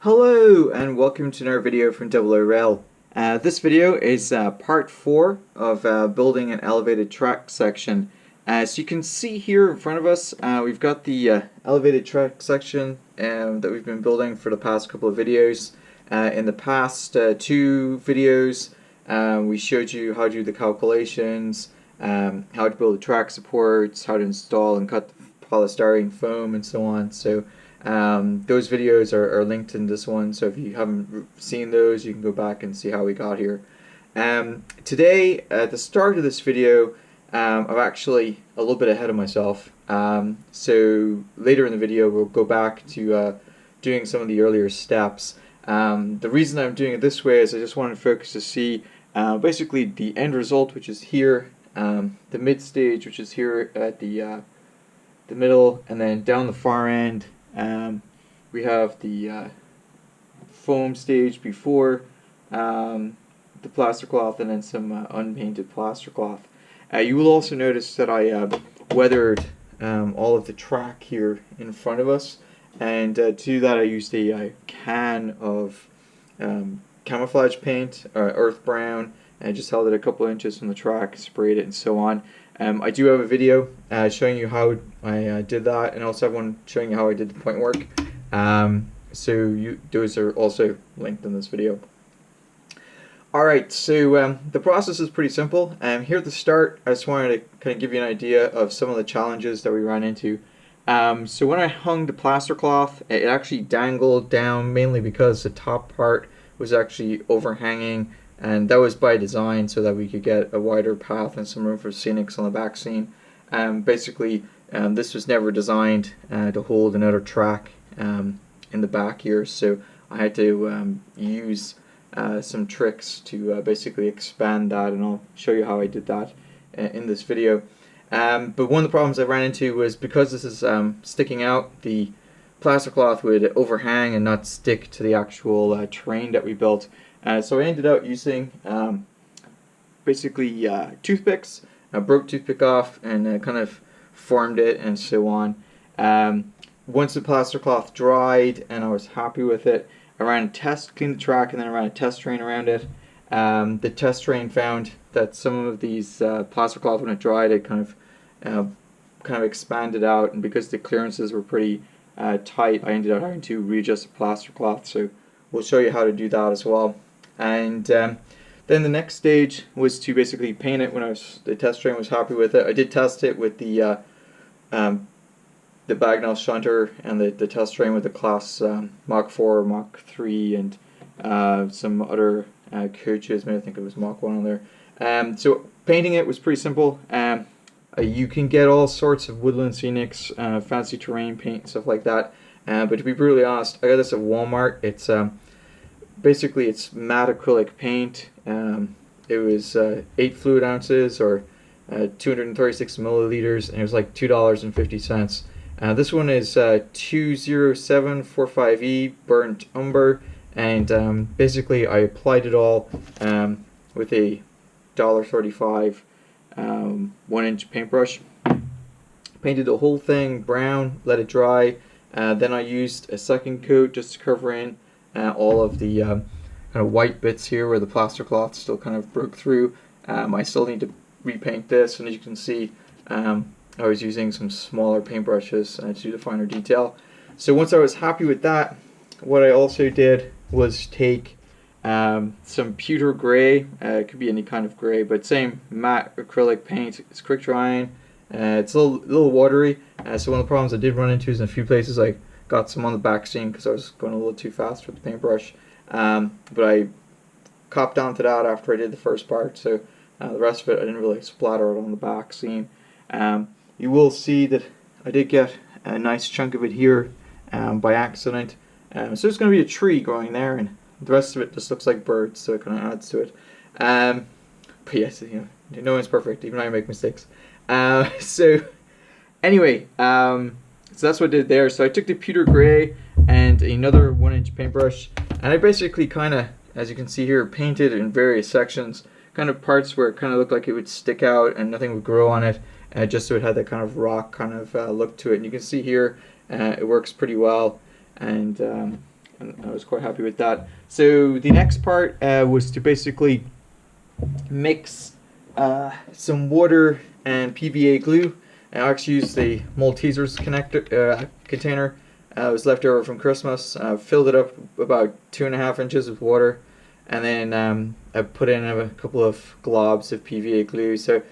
Hello and welcome to another video from Rail. This video is part 4 of building an elevated track section. As you can see here in front of us, we've got the elevated track section that we've been building for the past couple of videos. In the past 2 videos we showed you how to do the calculations, how to build the track supports, how to install and cut the polystyrene foam and so on. So those videos are linked in this one, so if you haven't seen those, you can go back and see how we got here. Today, at the start of this video, I'm actually a little bit ahead of myself. So later in the video, we'll go back to doing some of the earlier steps. The reason I'm doing it this way is I just wanted to focus to see basically the end result, which is here, the mid stage, which is here at the middle, and then down the far end. We have the foam stage before the plaster cloth, and then some unpainted plaster cloth. You will also notice that I weathered all of the track here in front of us, and to do that I used a can of camouflage paint, earth brown, and just held it a couple inches from the track, sprayed it, and so on. I do have a video showing you how I did that, and also have one showing you how I did the point work. So those are also linked in this video. Alright, so the process is pretty simple. Here at the start, I just wanted to kind of give you an idea of some of the challenges that we ran into. So when I hung the plaster cloth, it actually dangled down, mainly because the top part was actually overhanging. And that was by design so that we could get a wider path and some room for scenics on the back scene. Basically, this was never designed to hold another track in the back here, so I had to use some tricks to basically expand that, and I'll show you how I did that in this video. But one of the problems I ran into was because this is sticking out, the plaster cloth would overhang and not stick to the actual train that we built. So I ended up using basically toothpicks. I broke toothpick off and kind of formed it and so on. Once the plaster cloth dried and I was happy with it, I ran a test, cleaned the track, and then I ran a test train around it. The test train found that some of these plaster cloth, when it dried, it kind of expanded out, and because the clearances were pretty tight, I ended up having to readjust the plaster cloth. So we'll show you how to do that as well. And then the next stage was to basically paint it. When the test train was happy with it, I did test it with the Bagnell shunter and the test train with the class Mach 4, Mach 3, and some other coaches. Maybe I think it was Mach 1 on there. So painting it was pretty simple. You can get all sorts of woodland scenics, fancy terrain paint, stuff like that. But to be brutally honest, I got this at Walmart. It's basically, it's matte acrylic paint. It was 8 fluid ounces, or 236 milliliters, and it was like $2.50. This one is 20745E burnt umber, and basically I applied it all with a $1.35 1-inch paintbrush. Painted the whole thing brown, let it dry. Then I used a second coat just to cover in all of the kind of white bits here where the plaster cloth still kind of broke through. I still need to repaint this, and as you can see, I was using some smaller paintbrushes to do the finer detail. So once I was happy with that, what I also did was take some pewter gray. It could be any kind of gray, but same matte acrylic paint. It's quick drying. It's a little watery. So one of the problems I did run into is in a few places I got some on the back seam because I was going a little too fast with the paintbrush. But I copped onto that after I did the first part, so the rest of it I didn't really splatter it on the back seam. You will see that I did get a nice chunk of it here by accident. So there's going to be a tree growing there, and the rest of it just looks like birds, so it kind of adds to it. But yes, you know, no one's perfect, even I make mistakes. So anyway, so that's what I did there. So I took the pewter gray and another 1-inch paintbrush, and I basically kind of, as you can see here, painted in various sections, kind of parts where it kind of looked like it would stick out and nothing would grow on it, just so it had that kind of rock kind of look to it. And you can see here, it works pretty well, and and I was quite happy with that. So the next part was to basically mix some water and PVA glue. I actually used the Maltesers connector container. It was left over from Christmas. Filled it up about 2.5 inches with water, and then I put in a couple of globs of PVA glue. So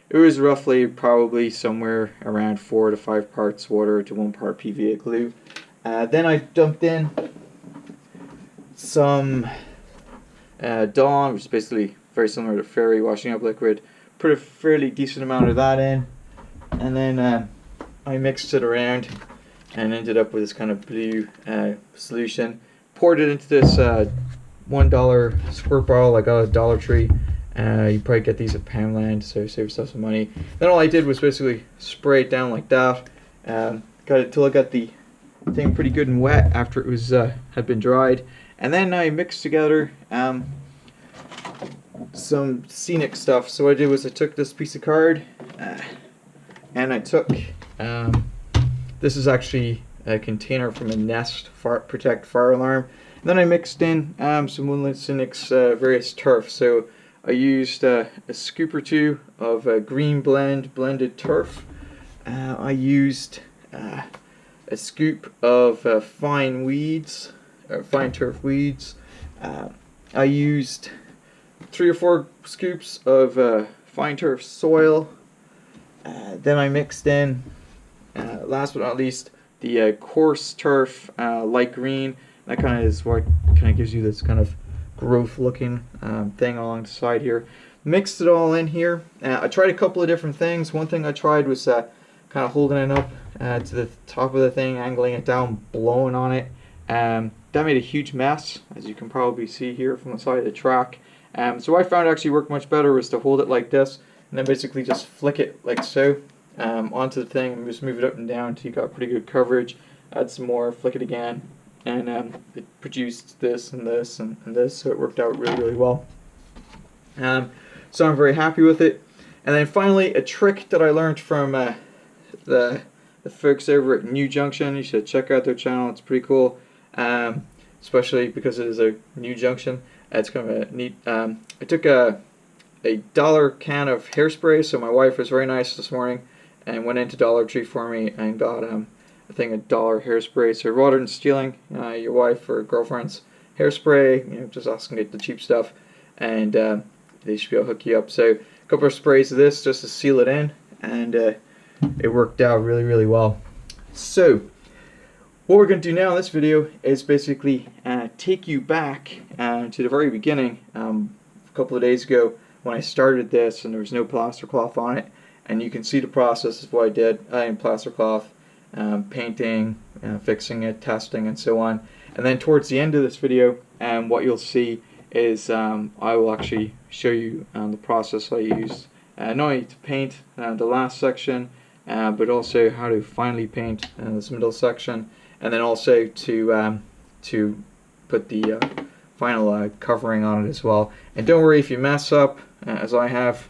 it was roughly probably somewhere around 4 to 5 parts water to 1 part PVA glue. Then I dumped in some Dawn, which is basically very similar to Fairy washing up liquid. Put a fairly decent amount of that in, and then I mixed it around and ended up with this kind of blue solution. Poured it into this $1 squirt bottle I got at Dollar Tree. You probably get these at Poundland, so save yourself some money. Then all I did was basically spray it down like that. Got it till I got the thing pretty good and wet after it was had been dried, and then I mixed together some scenic stuff. So what I did was I took this piece of card and I took this is actually a container from a Nest Protect fire alarm. And then I mixed in some Woodland Scenics various turf. So I used a scoop or two of green blended turf. I used a scoop of fine weeds, fine turf weeds. I used 3 or 4 scoops of fine turf soil. Then I mixed in, last but not least, the coarse turf, light green. That kind of is what kind of gives you this kind of growth looking thing along the side here. Mixed it all in here. I tried a couple of different things. One thing I tried was kind of holding it up to the top of the thing, angling it down, blowing on it. That made a huge mess, as you can probably see here from the side of the track. So what I found actually worked much better was to hold it like this, and then basically just flick it like so onto the thing, and just move it up and down until you got pretty good coverage. Add some more, flick it again, and it produced this and this and this, so it worked out really well. So I'm very happy with it. And then finally, a trick that I learned from the folks over at New Junction. You should check out their channel, it's pretty cool, especially because it is a new junction. It's kind of a neat. I took a $1 can of hairspray, so my wife was very nice this morning and went into Dollar Tree for me and got I think $1 hairspray. So rather than stealing your wife or girlfriend's hairspray, you know, just ask them to get the cheap stuff, and they should be able to hook you up. So a couple of sprays of this just to seal it in, and it worked out really well. So what we're going to do now in this video is basically take you back to the very beginning, a couple of days ago when I started this and there was no plaster cloth on it, and you can see the process of what I did in plaster cloth, painting, fixing it, testing, and so on. And then towards the end of this video, what you'll see is I will actually show you the process I used, not only to paint the last section, but also how to finally paint this middle section, and then also to put the final covering on it as well. And don't worry if you mess up, as I have.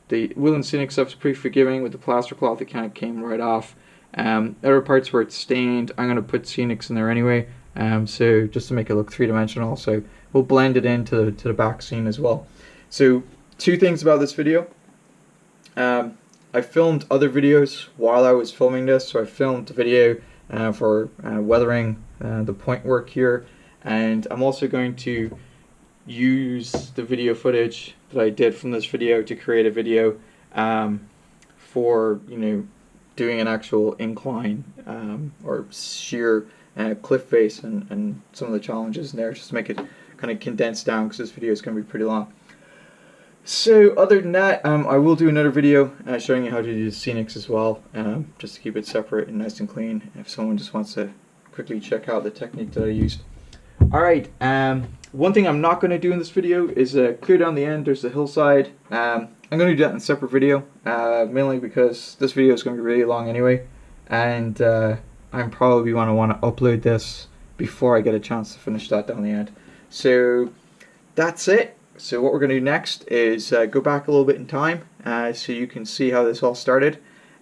The Woodland Scenic stuff is pretty forgiving. With the plaster cloth, it kind of came right off. Other parts where it's stained, I'm going to put scenics in there anyway, so just to make it look three-dimensional. So we'll blend it into the back scene as well. So 2 things about this video. I filmed other videos while I was filming this. So I filmed the video for weathering the point work here, and I'm also going to use the video footage that I did from this video to create a video for, you know, doing an actual incline or sheer cliff face, and some of the challenges in there, just to make it kind of condensed down, because this video is going to be pretty long. So other than that, I will do another video showing you how to do scenics as well, just to keep it separate and nice and clean if someone just wants to quickly check out the technique that I used. Alright, one thing I'm not going to do in this video is clear down the end. There's the hillside. I'm going to do that in a separate video, mainly because this video is going to be really long anyway, and I'm probably going to want to upload this before I get a chance to finish that down the end. So that's it. So what we're going to do next is go back a little bit in time, so you can see how this all started,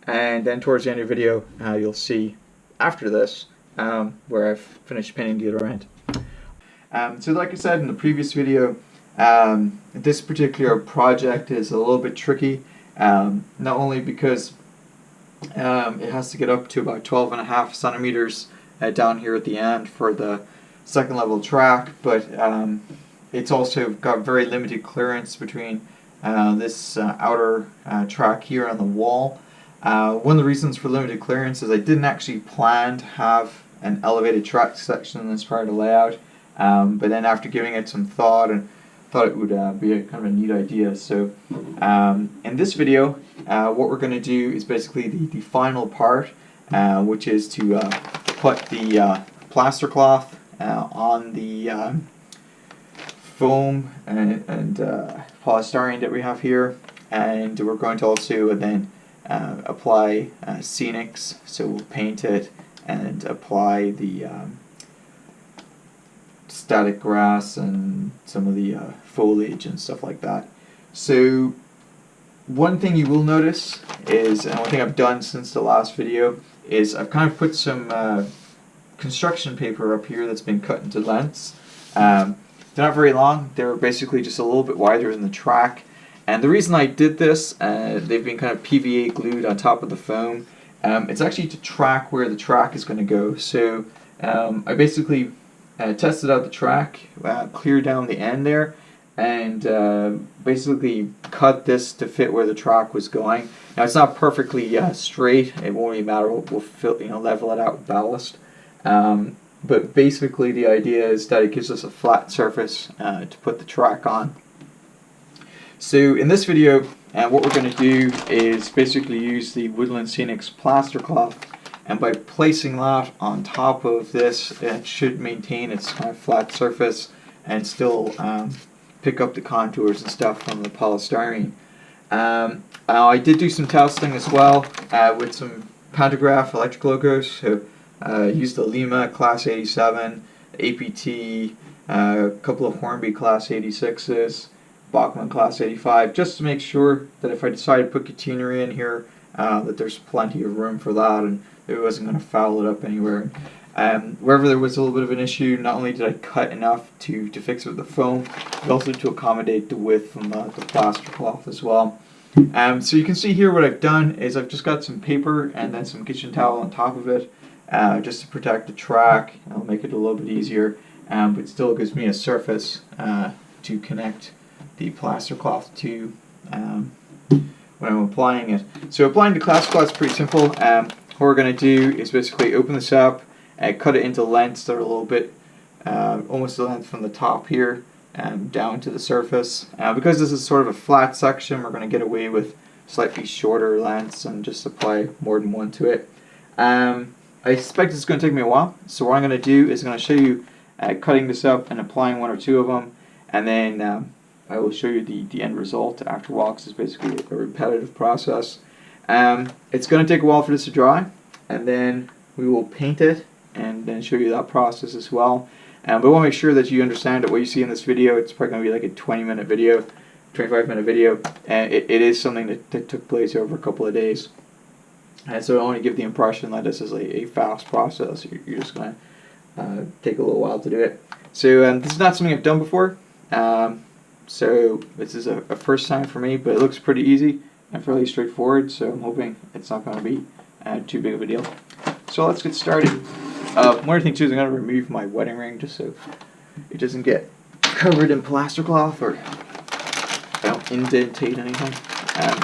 and then towards the end of the video you'll see, after this, where I've finished painting the other end. So like I said in the previous video, this particular project is a little bit tricky, not only because it has to get up to about 12.5 centimeters down here at the end for the second level track, but it's also got very limited clearance between this outer track here on the wall. One of the reasons for limited clearance is I didn't actually plan to have an elevated track section in this part of the layout, but then after giving it some thought, and thought it would be a kind of a neat idea. So in this video, what we're going to do is basically the final part, which is to put the plaster cloth on the foam and polystyrene that we have here, and we're going to also then apply scenics. So we'll paint it and apply the static grass and some of the foliage and stuff like that. So one thing you will notice is, and one thing I've done since the last video, is I've kind of put some construction paper up here that's been cut into lengths. They're not very long, they're basically just a little bit wider than the track. And the reason I did this, they've been kind of PVA glued on top of the foam. It's actually to track where the track is going to go. So I basically tested out the track, cleared down the end there, and basically cut this to fit where the track was going. Now it's not perfectly straight. It won't really matter. We'll level it out with ballast. But basically the idea is that it gives us a flat surface to put the track on. So in this video, what we're going to do is basically use the Woodland Scenics plaster cloth, and by placing that on top of this, it should maintain its kind of flat surface and still pick up the contours and stuff from the polystyrene. I did do some testing as well with some pantograph electric locos. So used the Lima Class 87, APT, a couple of Hornby Class 86s, Bachmann Class 85, just to make sure that if I decide to put catenary in here, that there's plenty of room for that and it wasn't going to foul it up anywhere. Wherever there was a little bit of an issue, not only did I cut enough to fix it with the foam, but also to accommodate the width from the plaster cloth as well. So you can see here what I've done is I've just got some paper and then some kitchen towel on top of it, just to protect the track. I'll make it a little bit easier, but still gives me a surface to connect the plaster cloth to when I'm applying it. So applying the plaster cloth is pretty simple. What we're going to do is basically open this up and cut it into lengths that are a little bit, almost the length from the top here down to the surface. Because this is sort of a flat section, we're going to get away with slightly shorter lengths and just apply more than one to it. I suspect it's going to take me a while, so what I'm going to do is I'm going to show you cutting this up and applying one or two of them, and then I will show you the end result after a while, because it's basically a repetitive process. It's going to take a while for this to dry, and then we will paint it and then show you that process as well. But I want to make sure that you understand that what you see in this video, it's probably going to be like a 20-minute video, 25-minute video, and it is something that took place over a couple of days. And so I want to give the impression that this is a fast process. You're just going to take a little while to do it. So this is not something I've done before, so this is a first time for me, but it looks pretty easy and fairly straightforward, so I'm hoping it's not going to be too big of a deal. So let's get started. One other thing too is I'm going to remove my wedding ring just so it doesn't get covered in plaster cloth or I don't indentate anything.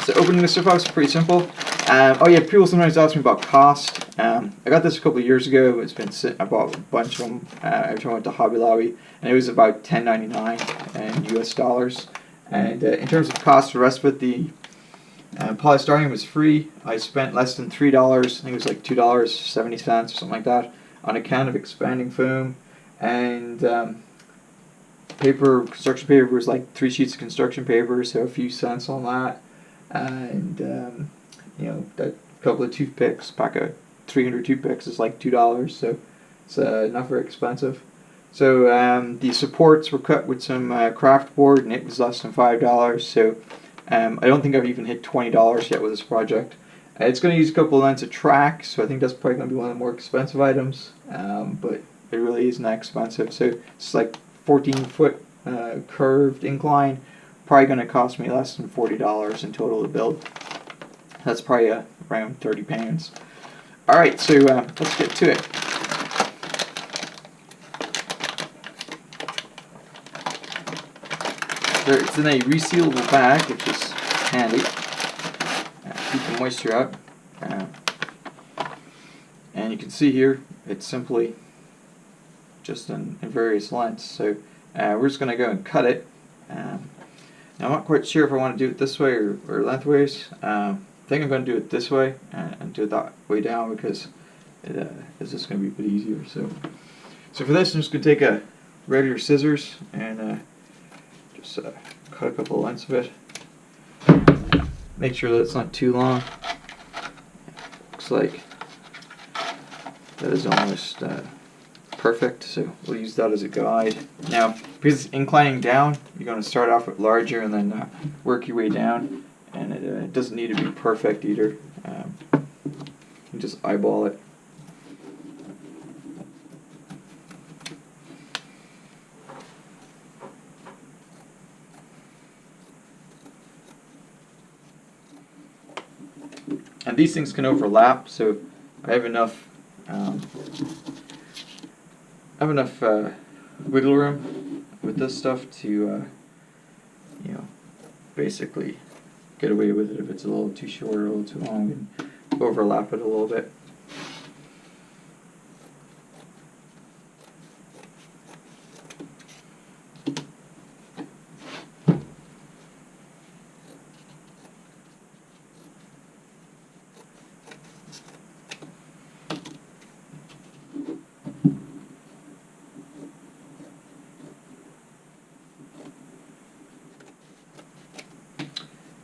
So opening this stuff up is pretty simple. Oh yeah, people sometimes ask me about cost. I got this a couple of years ago. It's been sitting. I bought a bunch of them every time I went to Hobby Lobby, and it was about $10.99 in US dollars. And in terms of cost, the rest of it, the polystyrene was free. I spent less than $3. I think it was like $2.70 or something like that on a can of expanding foam, and construction paper was like 3 sheets of construction paper, so a few cents on that, and you know, a couple of toothpicks, pack of 300 toothpicks is like $2, so it's not very expensive. So the supports were cut with some craft board, and it was less than $5. So I don't think I've even hit $20 yet with this project. It's going to use a couple of lengths of track, so I think that's probably going to be one of the more expensive items, but it really isn't that expensive. So it's like 14-foot curved incline, probably going to cost me less than $40 in total to build. That's probably around 30 pounds. Alright, so let's get to it. It's in a resealable bag, which is handy. Keep the moisture out. And you can see here, it's simply just in various lengths. So we're just going to go and cut it. Now I'm not quite sure if I want to do it this way or lengthways. I think I'm going to do it this way and do it that way down because it's just going to be a bit easier. So for this, I'm just going to take a regular scissors and just cut a couple of lengths of it. Make sure that it's not too long. Looks like that is almost perfect, so we'll use that as a guide. Now, because it's inclining down, you're going to start off with larger and then work your way down, and it doesn't need to be perfect either. You just eyeball it. And these things can overlap, so I have enough wiggle room with this stuff to you know, basically get away with it if it's a little too short or a little too long, and overlap it a little bit.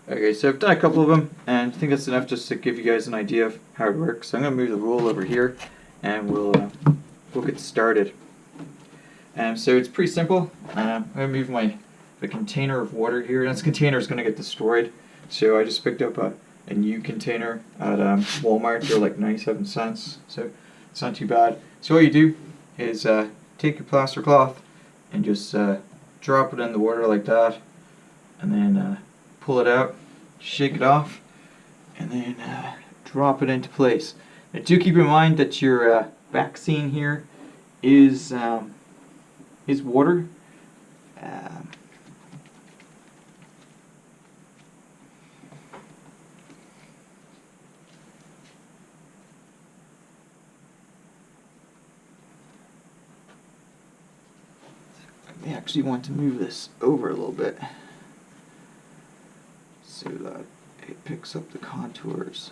Okay, so I've done a couple of them, and I think that's enough just to give you guys an idea of how it works. So I'm going to move the rule over here, and we'll get started. So it's pretty simple. I'm going to move the container of water here, and this container is going to get destroyed. So I just picked up a new container at Walmart. They're like 97 cents, so it's not too bad. So all you do is take your plaster cloth and just drop it in the water like that, and then pull it out, shake it off, and then drop it into place. Now do keep in mind that your back scene here is water. I may actually want to move this over a little bit so that it picks up the contours.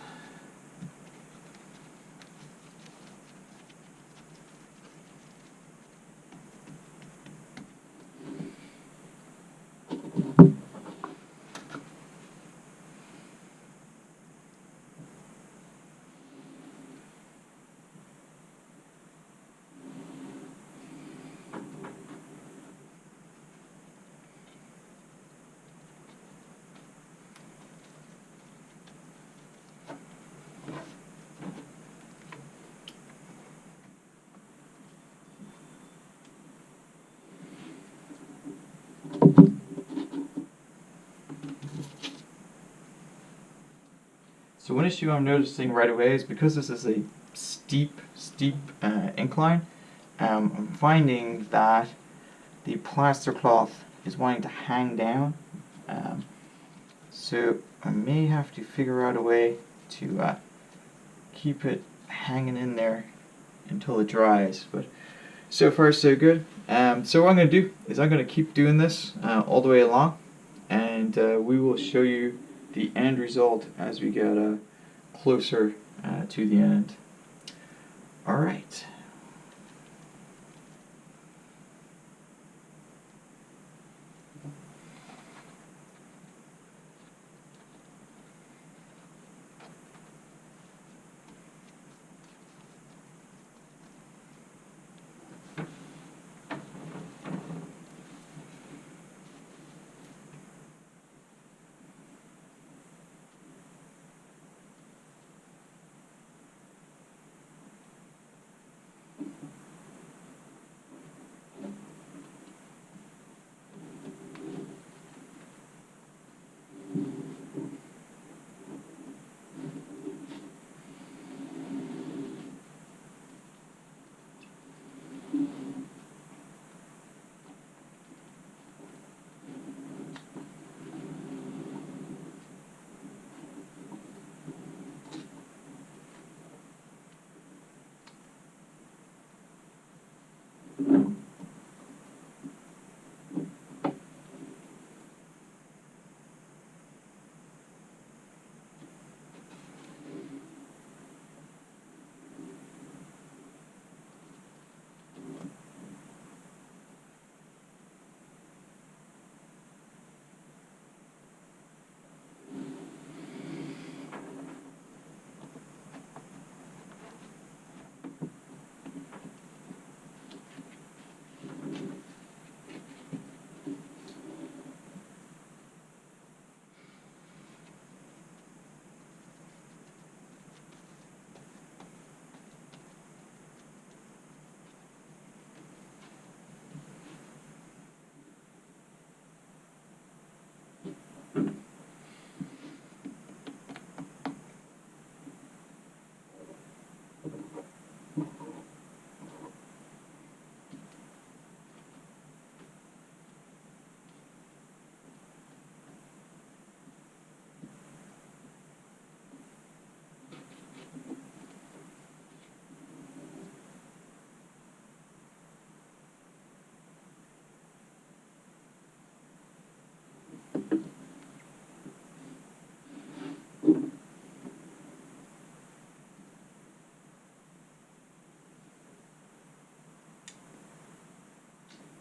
So one issue I'm noticing right away is because this is a steep incline, I'm finding that the plaster cloth is wanting to hang down. So I may have to figure out a way to keep it hanging in there until it dries. But so far so good. So what I'm going to do is I'm going to keep doing this all the way along, and we will show you the end result as we get closer to the end. Alright.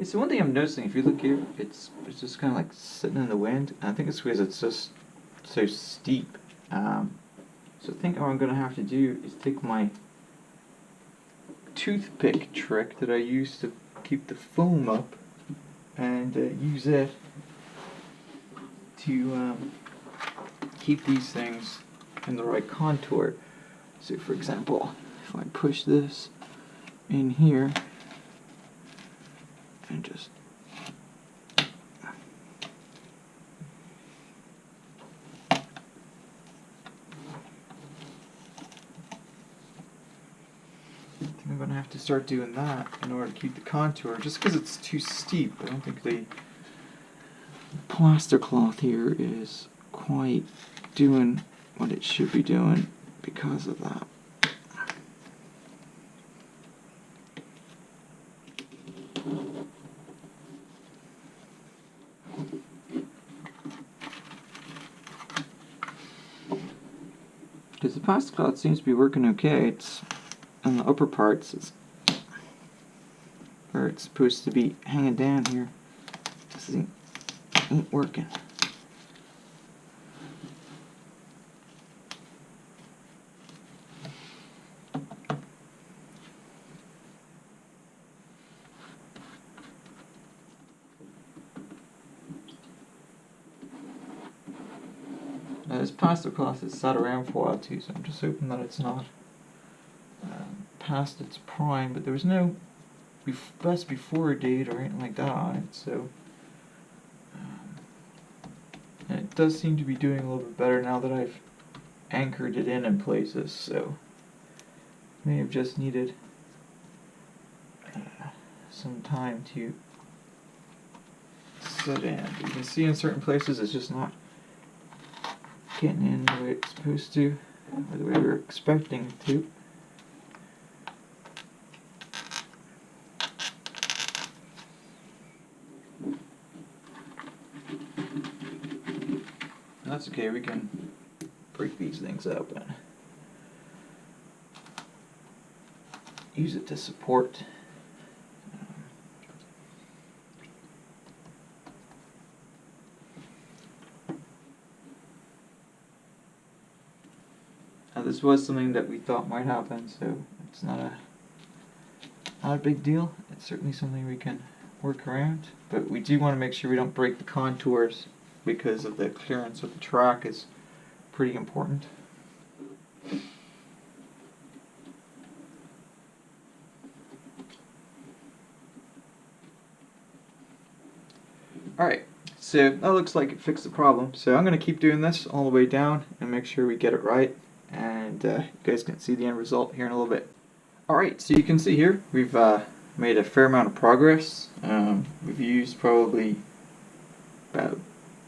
So one thing I'm noticing, if you look here, it's just kind of like sitting in the wind. I think it's because it's just so steep. So I think what I'm going to have to do is take my toothpick trick that I use to keep the foam up and use it to keep these things in the right contour. So for example, if I push this in here and just I'm going to have to start doing that in order to keep the contour, just because it's too steep. I don't think the plaster cloth here is quite doing what it should be doing because of that. Because the plaster cloth seems to be working okay. It's on the upper parts, it's where it's supposed to be hanging down here. This ain't working. Now this plaster cloth has sat around for a while too, so I'm just hoping that it's not past its prime, but there was no best before date or anything like that on it, so and it does seem to be doing a little bit better now that I've anchored it in places, so may have just needed some time to set in. You can see in certain places it's just not getting in the way it's supposed to, or the way we were expecting it to. That's okay, we can break these things up and use it to support. Now this was something that we thought might happen, so it's not a big deal. It's certainly something we can work around, but we do want to make sure we don't break the contours, because of the clearance of the track is pretty important. Alright, so that looks like it fixed the problem. So I'm going to keep doing this all the way down and make sure we get it right, and you guys can see the end result here in a little bit. Alright, so you can see here we've made a fair amount of progress. We've used probably about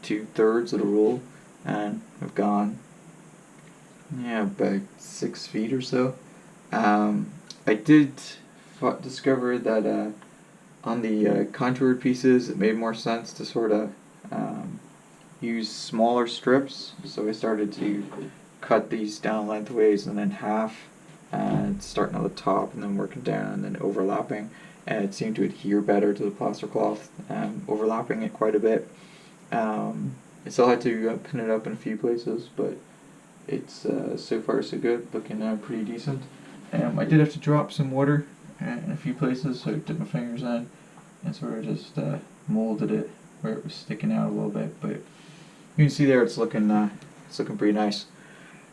2/3 of the roll, and we've gone about 6 feet or so. I did discover that on the contoured pieces it made more sense to sort of use smaller strips, so I started to cut these down lengthways and then half, starting at the top and then working down and then overlapping, and it seemed to adhere better to the plaster cloth, overlapping it quite a bit. I still had to pin it up in a few places, but it's so far so good, looking pretty decent. I did have to drop some water in a few places, so I dipped my fingers in and sort of just molded it where it was sticking out a little bit, but you can see there it's looking pretty nice.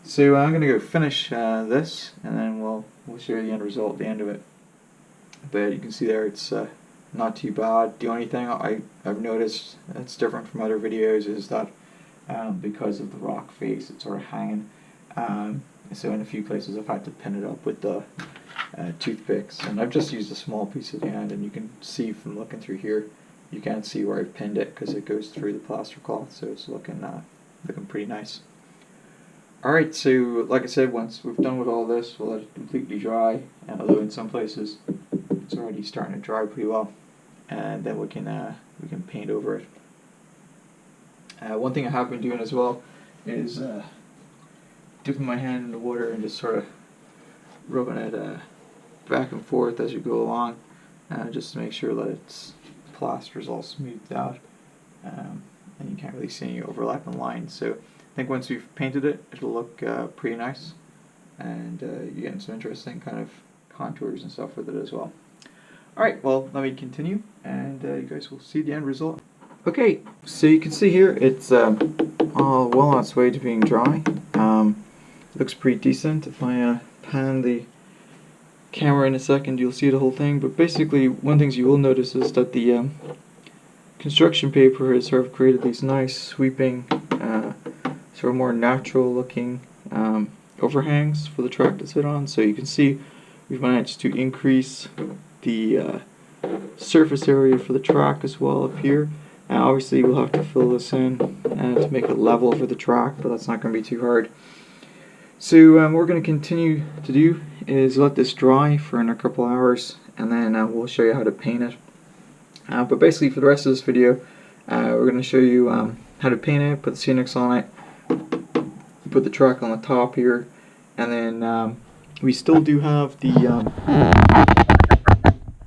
So I'm gonna go finish this, and then we'll show you the end result at the end of it. But you can see there it's not too bad. The only thing I've noticed that's different from other videos is that because of the rock face, it's sort of hanging. So in a few places I've had to pin it up with the toothpicks, and I've just used a small piece at the end, and you can see from looking through here, you can't see where I've pinned it because it goes through the plaster cloth, so it's looking pretty nice. Alright, so like I said, once we've done with all this, we'll let it completely dry, although in some places it's already starting to dry pretty well, and then we can paint over it. One thing I have been doing as well is dipping my hand in the water and just sort of rubbing it back and forth as you go along, just to make sure that it's plaster is all smoothed out, and you can't really see any overlapping lines. So I think once we've painted it, it'll look pretty nice, and you get some interesting kind of contours and stuff with it as well. Alright, well, let me continue, and you guys will see the end result. Okay, so you can see here it's all well on its way to being dry. Looks pretty decent. If I pan the camera in a second, you'll see the whole thing. But basically, one thing you will notice is that the construction paper has sort of created these nice sweeping, sort of more natural looking overhangs for the track to sit on. So you can see we've managed to increase the surface area for the track as well up here. Obviously we'll have to fill this in to make it level for the track, but that's not going to be too hard. So what we're going to continue to do is let this dry for a couple hours, and then we'll show you how to paint it. But basically for the rest of this video, we're going to show you how to paint it, put the scenics on it, put the track on the top here, and then we still do have the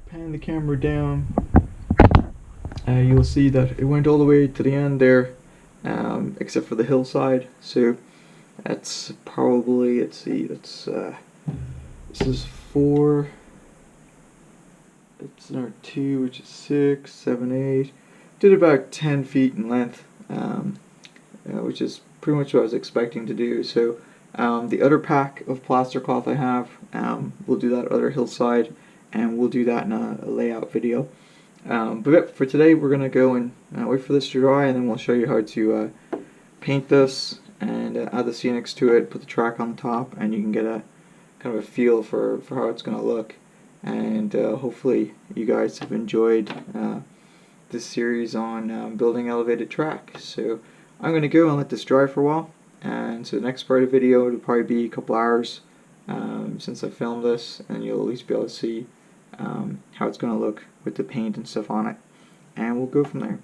pan the camera down. You'll see that it went all the way to the end there, except for the hillside. So that's probably, let's see, that's this is 4, it's another 2, which is 6, 7, 8, did about 10 feet in length, which is pretty much what I was expecting to do. So the other pack of plaster cloth I have, we'll do that other hillside, and we'll do that in a layout video. But for today, we're going to go and wait for this to dry, and then we'll show you how to paint this and add the scenics to it, put the track on top, and you can get a kind of a feel for how it's going to look. And hopefully you guys have enjoyed this series on building elevated track. So I'm going to go and let this dry for a while, and so the next part of the video will probably be a couple hours since I filmed this, and you'll at least be able to see how it's going to look with the paint and stuff on it, and we'll go from there.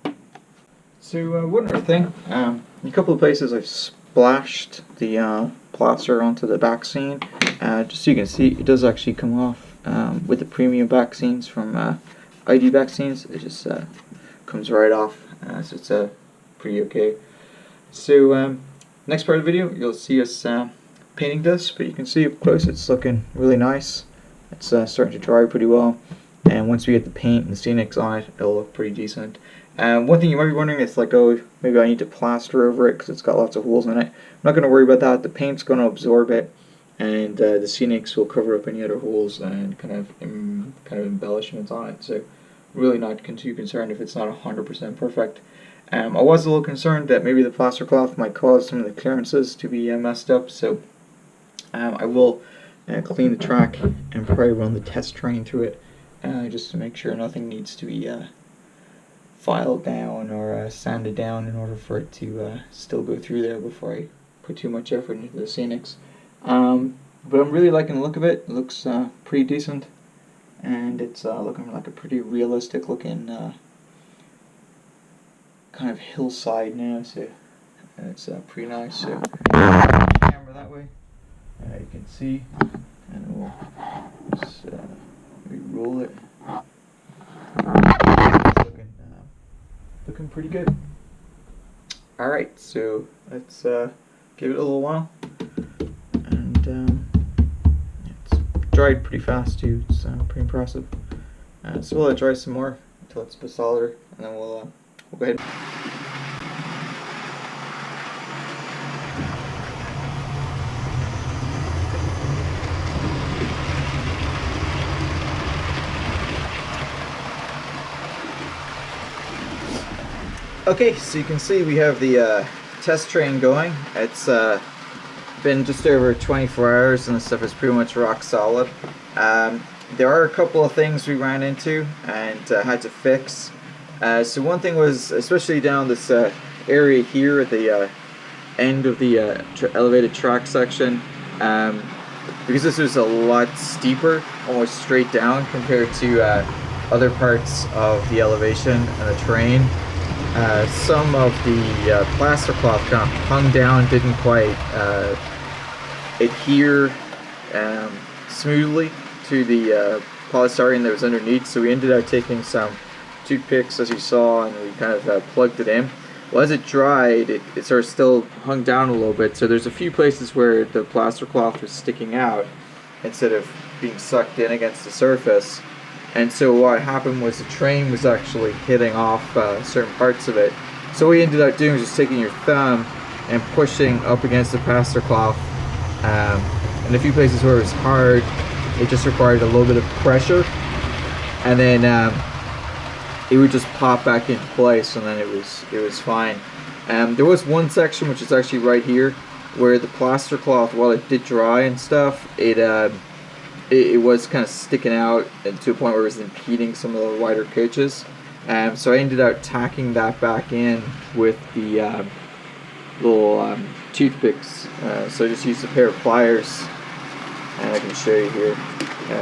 So one other thing, in a couple of places I've splashed the plaster onto the back scene, just so you can see it does actually come off with the premium back scenes from ID back scenes. It just comes right off, so it's pretty okay. So next part of the video you'll see us painting this, but you can see up close it's looking really nice. It's starting to dry pretty well, and once we get the paint and the scenics on it, it'll look pretty decent. One thing you might be wondering is like, oh, maybe I need to plaster over it because it's got lots of holes in it. I'm not going to worry about that. The paint's going to absorb it, and the scenics will cover up any other holes and kind of embellishments on it. So really not too concerned if it's not 100% perfect. I was a little concerned that maybe the plaster cloth might cause some of the clearances to be messed up, so I will clean the track and probably run the test train through it, just to make sure nothing needs to be filed down or sanded down in order for it to still go through there before I put too much effort into the scenics. But I'm really liking the look of it. It looks pretty decent, and it's looking like a pretty realistic looking kind of hillside now, so it's pretty nice. So camera that way, you can see, and we'll just re-roll it. It's looking pretty good. Alright, so let's give it a little while, and it's dried pretty fast too. It's pretty impressive. So we'll let it dry some more until it's a bit solider, and then we'll go ahead. Okay, so you can see we have the test train going. It's been just over 24 hours and the stuff is pretty much rock solid. There are a couple of things we ran into and had to fix. So one thing was, especially down this area here at the end of the elevated track section, because this was a lot steeper, almost straight down compared to other parts of the elevation and the terrain. Some of the plaster cloth kind of hung down, didn't quite adhere smoothly to the polystyrene that was underneath, so we ended up taking some toothpicks, as you saw, and we kind of plugged it in. Well, as it dried, it sort of still hung down a little bit, so there's a few places where the plaster cloth was sticking out instead of being sucked in against the surface. And so what happened was the train was actually hitting off certain parts of it. So what we ended up doing was just taking your thumb and pushing up against the plaster cloth. In a few places where it was hard, it just required a little bit of pressure, and then it would just pop back into place, and then it was fine. There was one section, which is actually right here, where the plaster cloth, while it did dry and stuff, it was kind of sticking out to a point where it was impeding some of the wider coaches. So I ended up tacking that back in with the little toothpicks. So I just used a pair of pliers, and I can show you here.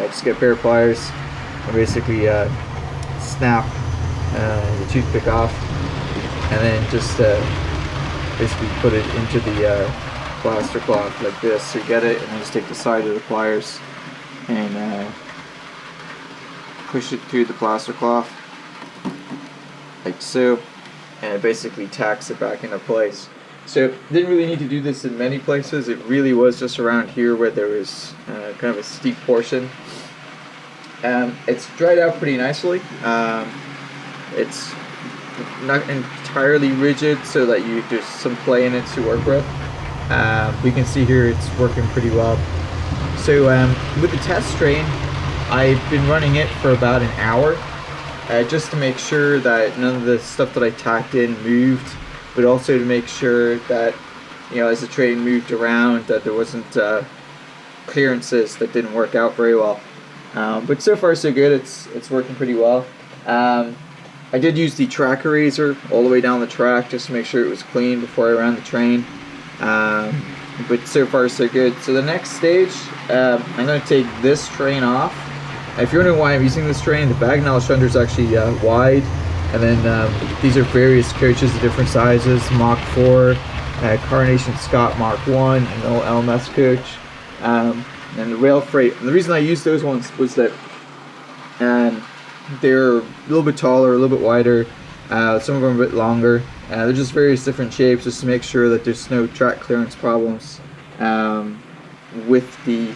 Just get a pair of pliers and basically snap the toothpick off, and then just basically put it into the plaster cloth like this. So you get it, and then just take the side of the pliers and push it through the plaster cloth like so, and it basically tacks it back into place. So didn't really need to do this in many places. It really was just around here where there was kind of a steep portion. It's dried out pretty nicely. It's not entirely rigid, so that there's some play in it to work with. We can see here it's working pretty well. So with the test train, I've been running it for about an hour, just to make sure that none of the stuff that I tacked in moved, but also to make sure that, you know, as the train moved around, that there wasn't clearances that didn't work out very well. But so far so good. It's working pretty well. I did use the track eraser all the way down the track just to make sure it was clean before I ran the train. But so far so good. So the next stage, I'm going to take this train off. If you're wondering why I'm using this train, the Bachmann shunder is actually wide, and then these are various coaches of different sizes: Mach 4, Coronation Scott Mach 1, and the LMS coach, and the rail freight. And the reason I used those ones was that they're a little bit taller, a little bit wider, some of them a bit longer. They're just various different shapes, just to make sure that there's no track clearance problems with the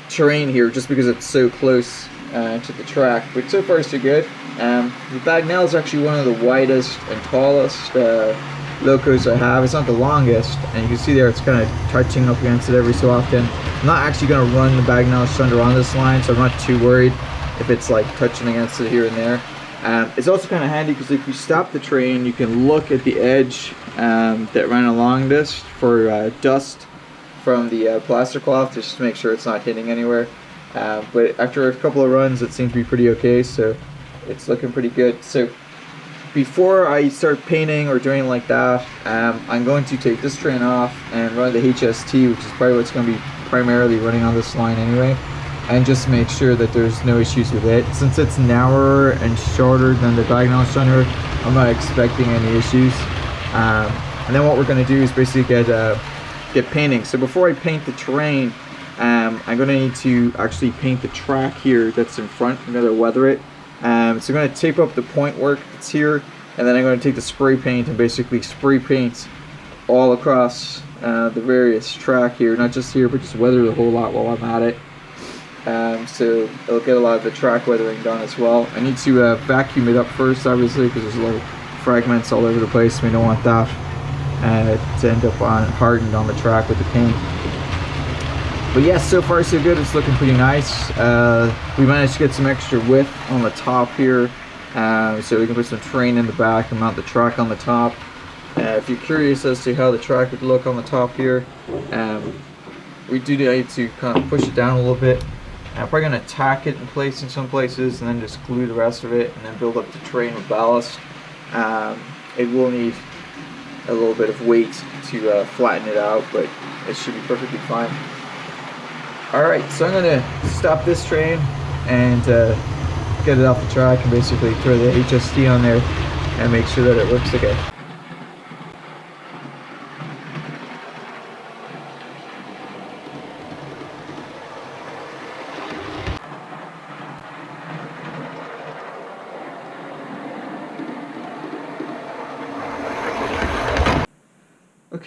terrain here, just because it's so close to the track. But so far so good. The Bachmann is actually one of the widest and tallest locos I have. It's not the longest, and you can see there it's kind of touching up against it every so often. I'm not actually going to run the Bachmann shunder on this line, so I'm not too worried if it's like touching against it here and there. It's also kind of handy because if you stop the train, you can look at the edge that ran along this for dust from the plaster cloth, just to make sure it's not hitting anywhere. But after a couple of runs, it seems to be pretty okay, so it's looking pretty good. So before I start painting or doing like that, I'm going to take this train off and run the HST, which is probably what's going to be primarily running on this line anyway, and just make sure that there's no issues with it. Since it's narrower and shorter than the diagonal shutter, I'm not expecting any issues. And then what we're going to do is basically get painting. So before I paint the terrain, I'm going to need to actually paint the track here that's in front. I'm going to weather it. So I'm going to tape up the point work that's here, and then I'm going to take the spray paint and basically spray paint all across the various track here, not just here, but just weather the whole lot while I'm at it. So it'll get a lot of the track weathering done as well. I need to vacuum it up first, obviously, because there's a lot of fragments all over the place. We don't want that to end up hardened on the track with the paint. But yes, so far so good. It's looking pretty nice. We managed to get some extra width on the top here, so we can put some terrain in the back and mount the track on the top. If you're curious as to how the track would look on the top here, we do need to kind of push it down a little bit. I'm probably going to tack it in place in some places and then just glue the rest of it and then build up the terrain with ballast. It will need a little bit of weight to flatten it out, but it should be perfectly fine. Alright, so I'm going to stop this train and get it off the track and basically throw the HST on there and make sure that it works okay.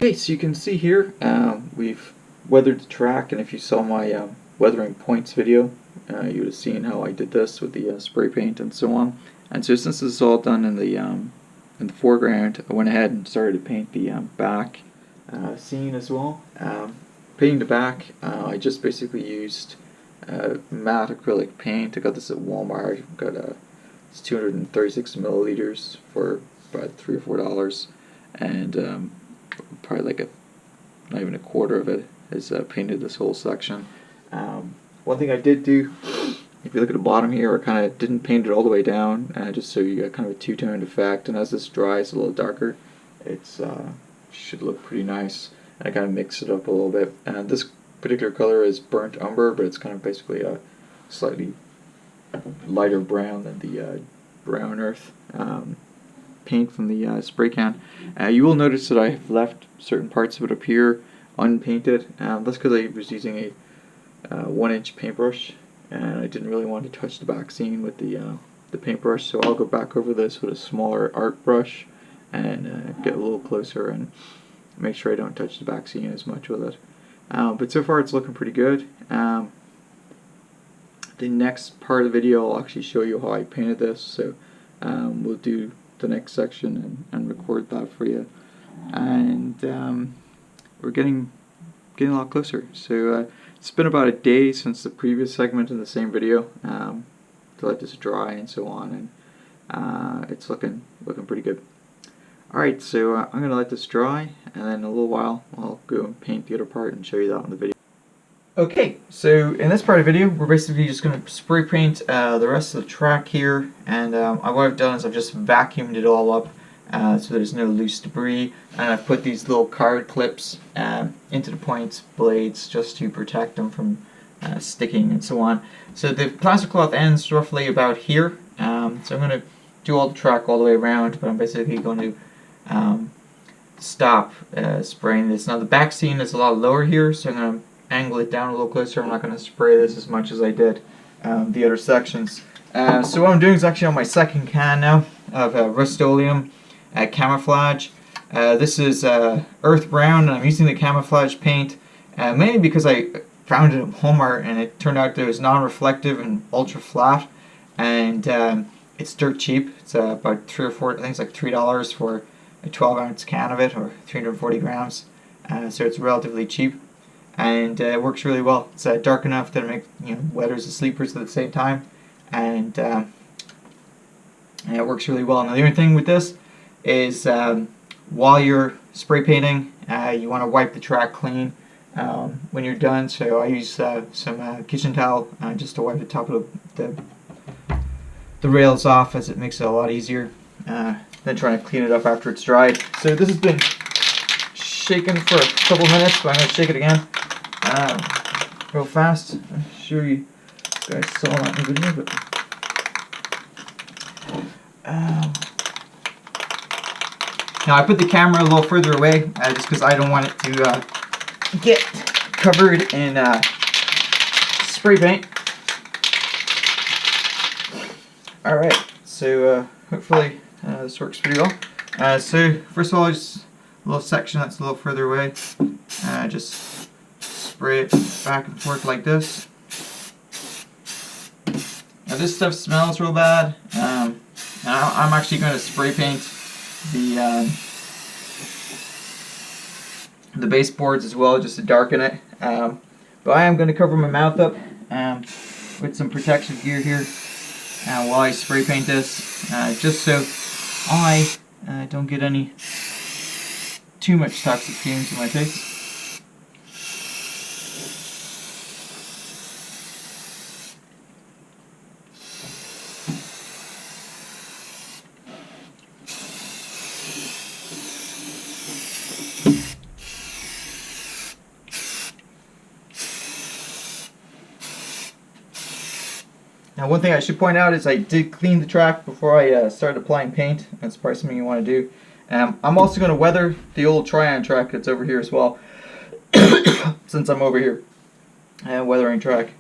Okay, so you can see here we've weathered the track, and if you saw my weathering points video, you would have seen how I did this with the spray paint and so on. And so since this is all done in the foreground, I went ahead and started to paint the back scene as well. Painting the back, I just basically used matte acrylic paint. I got this at Walmart. It's 236 milliliters for about $3 or $4, and probably like not even a quarter of it is painted this whole section. One thing I did do, if you look at the bottom here, I kind of didn't paint it all the way down, just so you got kind of a two-toned effect, and as this dries a little darker, it's should look pretty nice. And I kind of mixed it up a little bit. And this particular color is burnt umber, but it's kind of basically a slightly lighter brown than the brown earth paint from the spray can. You will notice that I have left certain parts of it up here unpainted. That's because I was using a 1-inch paintbrush, and I didn't really want to touch the back scene with the paintbrush, so I'll go back over this with a smaller art brush and get a little closer and make sure I don't touch the back scene as much with it. But so far it's looking pretty good. The next part of the video I'll actually show you how I painted this, so we'll do the next section and record that for you. And we're getting a lot closer. So it's been about a day since the previous segment in the same video to let this dry and so on, and it's looking pretty good. Alright, so I'm going to let this dry, and then in a little while I'll go and paint the other part and show you that on the video. Okay, so in this part of the video we're basically just going to spray paint the rest of the track here, and what I've done is I've just vacuumed it all up so there's no loose debris, and I've put these little card clips into the points blades just to protect them from sticking and so on. So the plaster cloth ends roughly about here, so I'm going to do all the track all the way around, but I'm basically going to stop spraying this. Now the back scene is a lot lower here, so I'm going to angle it down a little closer. I'm not going to spray this as much as I did the other sections. So what I'm doing is actually on my second can now of Rust-Oleum camouflage. This is earth brown, and I'm using the camouflage paint mainly because I found it at Walmart, and it turned out that it was non-reflective and ultra flat, and it's dirt cheap. It's about $3 or $4, I think it's like $3 for a 12-ounce can of it, or 340 grams. So it's relatively cheap, and it works really well. It's dark enough that it makes wetters and sleepers at the same time, and it works really well. Now the only thing with this is while you're spray painting, you want to wipe the track clean when you're done. So I use some kitchen towel just to wipe the top of the rails off, as it makes it a lot easier than trying to clean it up after it's dried. So this has been shaken for a couple minutes, but I'm going to shake it again real fast. I'm sure you guys saw that in the video, but now I put the camera a little further away just because I don't want it to get covered in spray paint. Alright, so hopefully this works pretty well. So first of all, just a little section that's a little further away. Just spray it back and forth like this. Now this stuff smells real bad. I'm actually going to spray paint the baseboards as well, just to darken it. But I am going to cover my mouth up with some protective gear here while I spray paint this, just so I don't get any too much toxic fumes in my face. Now one thing I should point out is I did clean the track before I started applying paint. That's probably something you want to do. I'm also going to weather the old Tryon track that's over here as well, since I'm over here weathering track.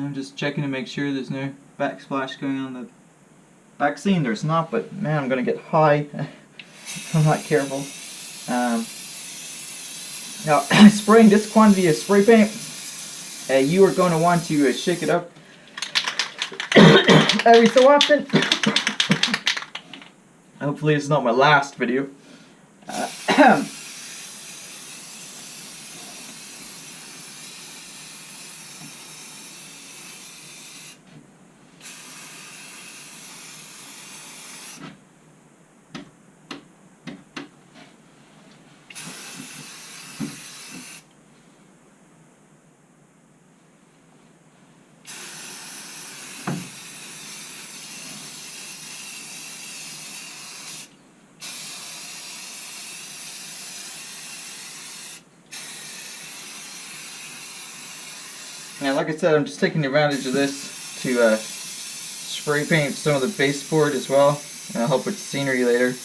I'm just checking to make sure there's no backsplash going on the back scene. There's not, but man, I'm gonna get high if I'm not careful. Now, spraying this quantity of spray paint, you are going to want to shake it up every so often. Hopefully it's not my last video. Now, like I said, I'm just taking advantage of this to spray paint some of the baseboard as well, and I'll help with scenery later.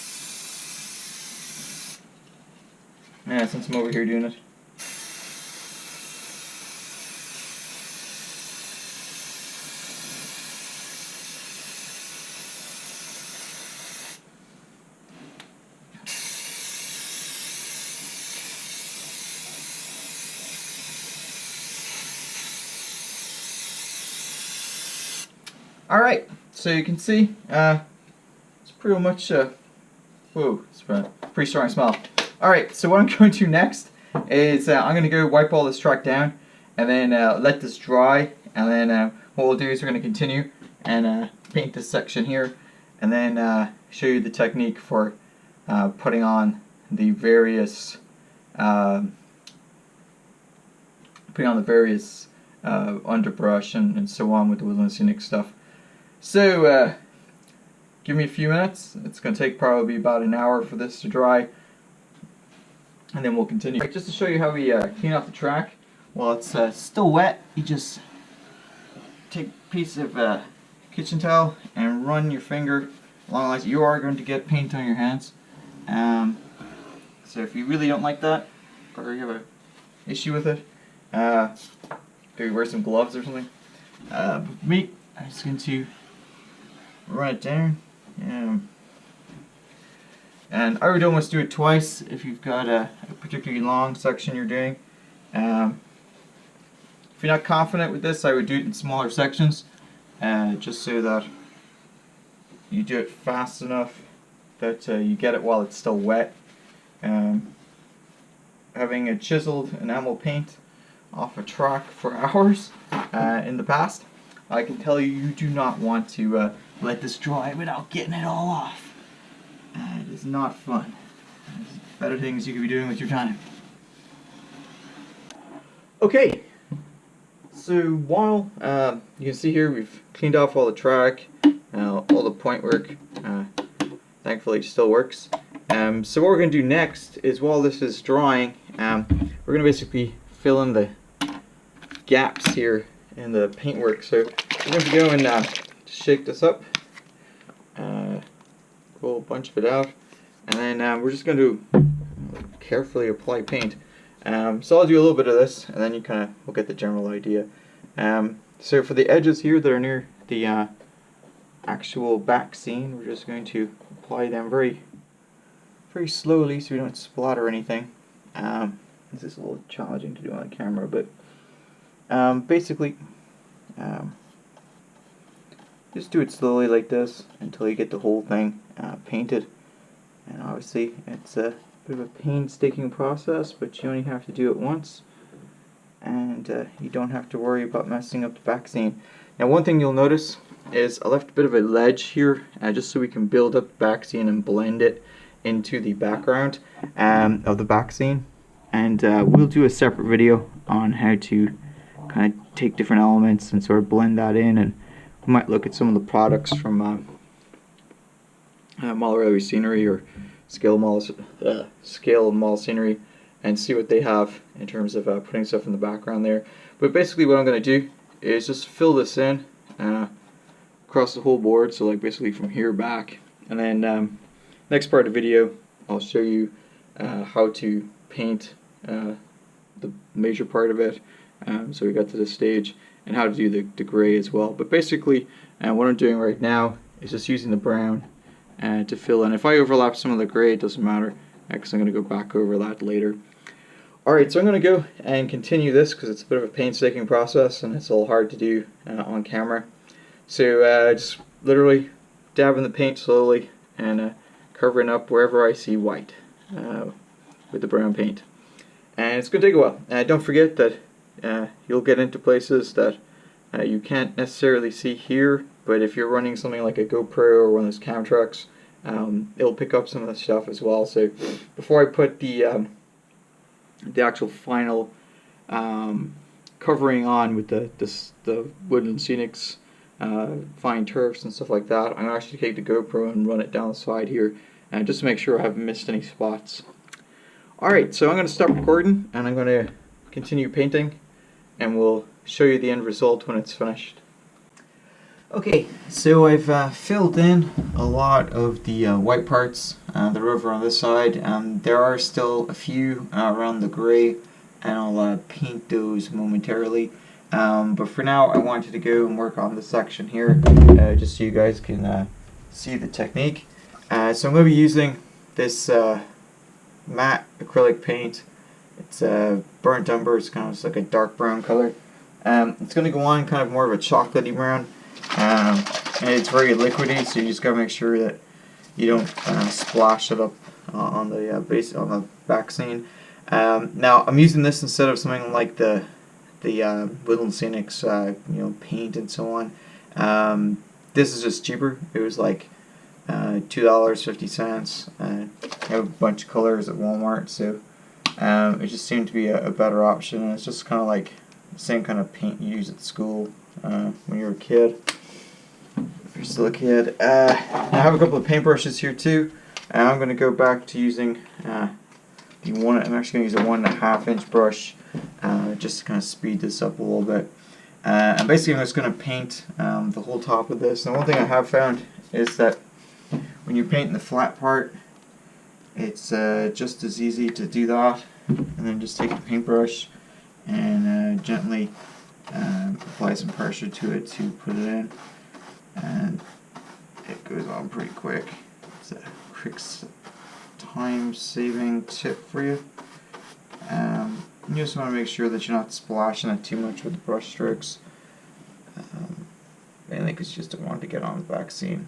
Yeah, since I'm over here doing it. Alright, so you can see, it's pretty much, whoa, it's a pretty strong smell. Alright, so what I'm going to do next is I'm going to go wipe all this track down and then let this dry, and then what we'll do is we're going to continue and paint this section here, and then show you the technique for putting on the various underbrush and so on with the woodland scenic stuff. So, give me a few minutes. It's going to take probably about an hour for this to dry, and then we'll continue. Right, just to show you how we clean off the track, while it's still wet, you just take a piece of kitchen towel and run your finger along the lines. You are going to get paint on your hands. So if you really don't like that, or you have an issue with it, maybe wear some gloves or something. But me, I'm just going to run it down, and I would almost do it twice if you've got a particularly long section you're doing. If you're not confident with this, I would do it in smaller sections, just so that you do it fast enough that you get it while it's still wet. Having a chiseled enamel paint off a track for hours in the past, I can tell you, you do not want to let this dry without getting it all off. It is not fun. There's better things you could be doing with your time. Okay, so while you can see here we've cleaned off all the track, all the point work, thankfully it still works. So what we're going to do next is, while this is drying, we're going to basically fill in the gaps here in the paintwork. So we're going to go and shake this up, roll a bunch of it out, and then we're just going to carefully apply paint. So I'll do a little bit of this, and then you kind of will get the general idea. So for the edges here that are near the actual back scene, we're just going to apply them very slowly so we don't splatter anything. This is a little challenging to do on the camera, but basically just do it slowly like this until you get the whole thing painted. And obviously it's a bit of a painstaking process, but you only have to do it once, and you don't have to worry about messing up the back scene. Now, one thing you'll notice is I left a bit of a ledge here just so we can build up the back scene and blend it into the background of the back scene, and we'll do a separate video on how to kind of take different elements and sort of blend that in, and we might look at some of the products from Model Railway Scenery or Scale Model Scenery, and see what they have in terms of putting stuff in the background there. But basically what I'm going to do is just fill this in across the whole board, so like basically from here back, and then next part of the video I'll show you how to paint the major part of it. So we got to this stage, and how to do the gray as well. But basically, what I'm doing right now is just using the brown to fill in. If I overlap some of the gray, it doesn't matter, because I'm going to go back over that later. Alright, so I'm going to go and continue this because it's a bit of a painstaking process and it's a little hard to do on camera. So just literally dabbing the paint slowly and covering up wherever I see white with the brown paint. And it's going to take a while. Don't forget that you'll get into places that you can't necessarily see here, but if you're running something like a GoPro or one of those cam trucks, it'll pick up some of the stuff as well. So before I put the actual final covering on with the woodland scenics, fine turfs and stuff like that, I'm going to actually take the GoPro and run it down the side here just to make sure I haven't missed any spots. Alright, so I'm going to stop recording and I'm going to continue painting and we'll show you the end result when it's finished. Okay, so I've filled in a lot of the white parts that are over on this side. There are still a few around the gray, and I'll paint those momentarily. But for now, I wanted to go and work on this section here, just so you guys can see the technique. So I'm going to be using this matte acrylic paint. It's burnt umber. It's kind of just like a dark brown color. It's going to go on kind of more of a chocolatey brown. And it's very liquidy, so you just gotta make sure that you don't splash it up on the base on the back scene. Now I'm using this instead of something like the woodland scenics, paint and so on. This is just cheaper. It was like $2.50. I have a bunch of colors at Walmart, so it just seemed to be a better option. And it's just kind of like the same kind of paint you use at school when you're a kid. If you're still a kid. I have a couple of paintbrushes here too. I'm going to go back to using I'm actually going to use a 1.5 inch brush just to kind of speed this up a little bit. And basically I'm just going to paint the whole top of this. And one thing I have found is that when you're painting the flat part, it's just as easy to do that, and then just take the paintbrush and gently apply some pressure to it to put it in, and it goes on pretty quick. It's a quick time-saving tip for you. You just want to make sure that you're not splashing it too much with the brush strokes, mainly because you just don't want to get on the back scene.